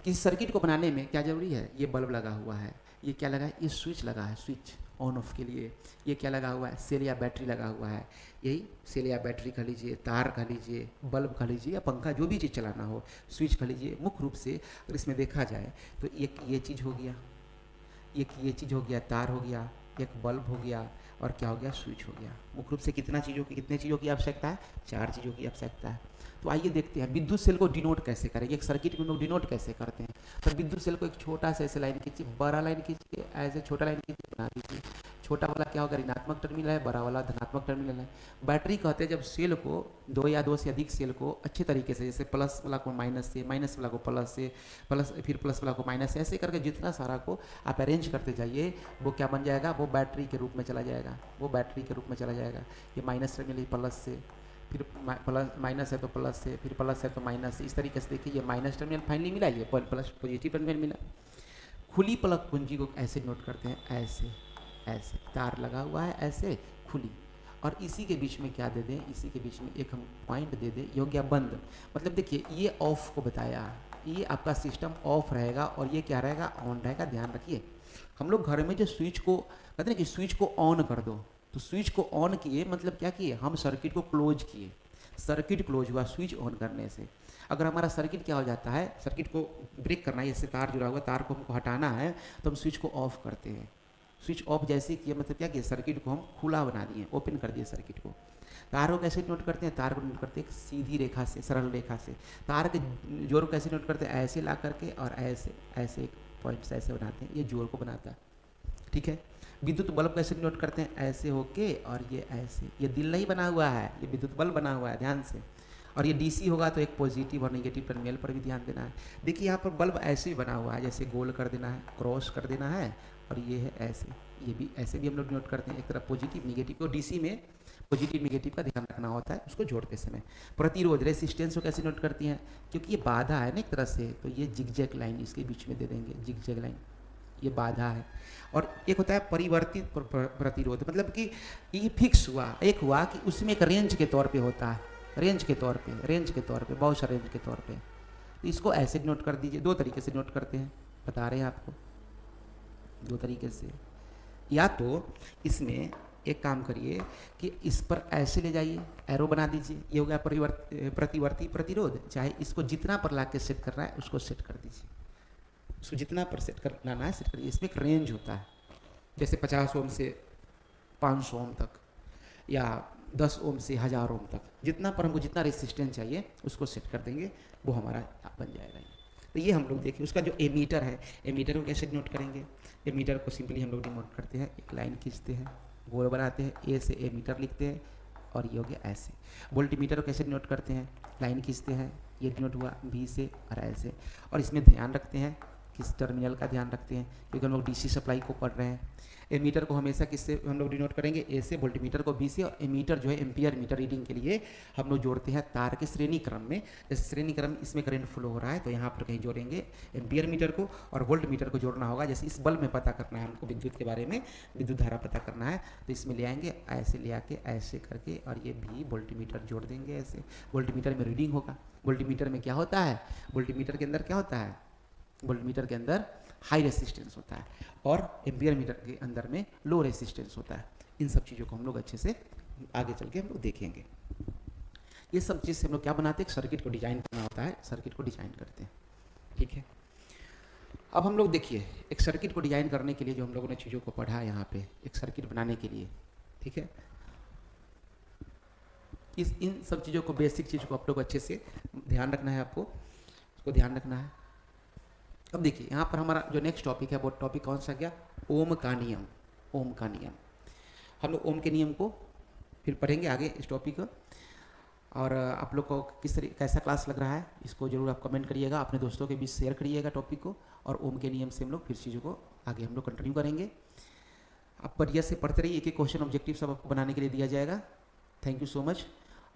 किसी सर्किट को बनाने में क्या जरूरी है, ये बल्ब लगा हुआ है, ये क्या लगा है, ये स्विच लगा है, स्विच ऑन ऑफ के लिए। ये क्या लगा हुआ है, सेल या बैटरी लगा हुआ है। यही सेल या बैटरी कह लीजिए, तार कह लीजिए, बल्ब कह लीजिए, या पंखा, जो भी चीज़ चलाना हो, स्विच कह लीजिए। मुख्य रूप से अगर इसमें देखा जाए तो एक ये चीज़ हो गया, एक ये चीज़ हो गया, तार हो गया, एक बल्ब हो गया, और क्या हो गया, स्विच हो गया। मुख्य रूप से कितने चीज़ों की आवश्यकता है, 4 चीज़ों की आवश्यकता है। तो आइए देखते हैं विद्युत सेल को डिनोट कैसे करेंगे, एक सर्किट में हम लोग डिनोट कैसे करते हैं। तो विद्युत सेल को एक छोटा सा ऐसे लाइन खींचिए, बड़ा लाइन खींचिए, ऐसे छोटा लाइन खींचिए, बना दीजिए। छोटा वाला क्या होगा, ऋणात्मक टर्मिनल है, बड़ा वाला धनात्मक टर्मिनल है। बैटरी कहते हैं जब सेल को 2 या 2 से अधिक सेल को अच्छे तरीके से, जैसे प्लस वाला को माइनस से, माइनस वाला को प्लस से, फिर प्लस वाला को माइनस से, ऐसे करके जितना सारा को आप अरेंज करते जाइए वो क्या बन जाएगा, वो बैटरी के रूप में चला जाएगा, वो बैटरी के रूप में चला जाएगा। ये माइनस टर्मिनल प्लस से, फिर प्लस माइनस है तो प्लस से, फिर प्लस है तो माइनस से, इस तरीके से देखिए ये माइनस टर्मिनल फाइनली मिला, ये प्लस पॉजिटिव टर्मिनल मिला। खुली प्लग कुंजी को ऐसे नोट करते हैं, ऐसे ऐसे तार लगा हुआ है ऐसे खुली, और इसी के बीच में क्या दे दें, इसी के बीच में एक हम पॉइंट दे दें, ये हो गया बंद। मतलब देखिए ये ऑफ को बताया, ये आपका सिस्टम ऑफ रहेगा और ये क्या रहेगा, ऑन रहेगा। ध्यान रखिए हम लोग घर में जो स्विच को कहते हैं कि स्विच को ऑन कर दो, तो स्विच को ऑन किए मतलब क्या किए, हम सर्किट को क्लोज किए। सर्किट क्लोज हुआ स्विच ऑन करने से। अगर हमारा सर्किट क्या हो जाता है, सर्किट को ब्रेक करना है, जैसे तार जुड़ा हुआ, तार को हमको हटाना है तो हम स्विच को ऑफ करते हैं। स्विच ऑफ जैसे किया मतलब क्या किया, सर्किट को हम खुला बना दिए, ओपन कर दिए सर्किट को। तार को कैसे नोट करते हैं, तार को नोट करते हैं सीधी रेखा से, सरल रेखा से। तार के जोड़ को कैसे नोट करते हैं, ऐसे ला करके और ऐसे ऐसे एक पॉइंट से ऐसे बनाते हैं, ये जोड़ को बनाता है, ठीक है। विद्युत बल्ब कैसे नोट करते हैं, ऐसे होके और ये ऐसे, ये दिल नहीं बना हुआ है, ये विद्युत बल्ब बना हुआ है, ध्यान से। और ये डीसी होगा तो एक पॉजिटिव और नेगेटिव टर्मिनल पर भी ध्यान देना है। देखिए यहाँ पर बल्ब ऐसे ही बना हुआ है, जैसे गोल कर देना है, क्रॉस कर देना है, और ये है ऐसे, ये भी ऐसे भी हम लोग नोट करते हैं। एक तरफ पॉजिटिव नेगेटिव को, डीसी में पॉजिटिव नेगेटिव का ध्यान रखना होता है उसको जोड़ते समय। प्रतिरोध रेसिस्टेंस को कैसे नोट करती हैं, क्योंकि ये बाधा है ना एक तरह से, तो ये जिगजैग लाइन इसके बीच में दे देंगे, जिगजैग लाइन, ये बाधा है। और एक होता है परिवर्तित प्रतिरोध, मतलब कि ये फिक्स हुआ, एक हुआ कि उसमें एक रेंज के तौर पे होता है, रेंज के तौर पे बहुत सारे रेंज के तौर पे। तो इसको ऐसे नोट कर दीजिए, 2 तरीके से नोट करते हैं, बता रहे हैं आपको 2 तरीके से। या तो इसमें एक काम करिए कि इस पर ऐसे ले जाइए, एरो बना दीजिए, ये हो गया प्रतिवर्ती प्रतिरोध। चाहे इसको जितना पर ला के सेट करना है उसको सेट कर दीजिए, उसको जितना पर सेट करना है सेट करिए। इसमें एक रेंज होता है, जैसे 50 ओम से 500 ओम तक, या 10 ओम से 1000 ओम तक, जितना पर हमको जितना रेसिस्टेंस चाहिए उसको सेट कर देंगे, वो हमारा बन जाएगा। तो ये हम लोग देखिए, उसका जो एमीटर है, एमीटर को कैसे नोट करेंगे। एमीटर को सिंपली हम लोग डिनोट करते हैं, एक लाइन खींचते हैं, गोल बनाते हैं, ए से एमीटर लिखते हैं, और ये हो गया ऐसे। वोल्टमीटर को कैसे नोट करते हैं, लाइन खींचते हैं, ये डिनोट हुआ बी से और ऐसे। और इसमें ध्यान रखते हैं, किस टर्मिनल का ध्यान रखते हैं, क्योंकि हम लोग डीसी सप्लाई को पढ़ रहे हैं। एमीटर को हमेशा किससे हम लोग डिनोट करेंगे, ए से, वोल्टमीटर को बी से, और एमीटर जो है एम्पियर मीटर रीडिंग के लिए हम लोग जोड़ते हैं तार के श्रेणी क्रम में। जैसे श्रेणी क्रम इसमें करंट फ्लो हो रहा है तो यहाँ पर कहीं जोड़ेंगे एम्पियर मीटर को, और वोल्ट मीटर को जोड़ना होगा। जैसे इस बल्ब में पता करना है हमको, विद्युत के बारे में, विद्युत धारा पता करना है, तो इसमें ले आएंगे, ऐसे ले आके ऐसे करके, और ये भी वोल्टमीटर जोड़ देंगे ऐसे। वोल्टमीटर में रीडिंग होगा। वोल्टमीटर में क्या होता है, वोल्टमीटर के अंदर क्या होता है, वोल्टमीटर के अंदर हाई रेसिस्टेंस होता है, और एम्पियर मीटर के अंदर में लो रेसिस्टेंस होता है। इन सब चीज़ों को हम लोग अच्छे से आगे चल के हम लोग देखेंगे। ये सब चीज़ से हम लोग क्या बनाते हैं, सर्किट को डिजाइन करना होता है, सर्किट को डिजाइन करते हैं, ठीक है। अब हम लोग देखिए, एक सर्किट को डिजाइन करने के लिए जो हम लोगों ने चीज़ों को पढ़ा है यहाँ पे, एक सर्किट बनाने के लिए, ठीक है, इन सब चीज़ों को, बेसिक चीज़ को आप लोग अच्छे से ध्यान रखना है, आपको उसको ध्यान रखना है। अब देखिए यहाँ पर हमारा जो नेक्स्ट टॉपिक है वो टॉपिक कौन सा गया, ओम का नियम। ओम का नियम, हम लोग ओम के नियम को फिर पढ़ेंगे आगे इस टॉपिक को। और आप लोग को किस तरीके कैसा क्लास लग रहा है इसको जरूर आप कमेंट करिएगा, अपने दोस्तों के बीच शेयर करिएगा टॉपिक को। और ओम के नियम से हम लोग फिर चीज़ों को आगे हम लोग कंटिन्यू करेंगे। आप बढ़िया से पढ़ते रहिए, एक एक क्वेश्चन ऑब्जेक्टिव सब आपको बनाने के लिए दिया जाएगा। Thank you so much.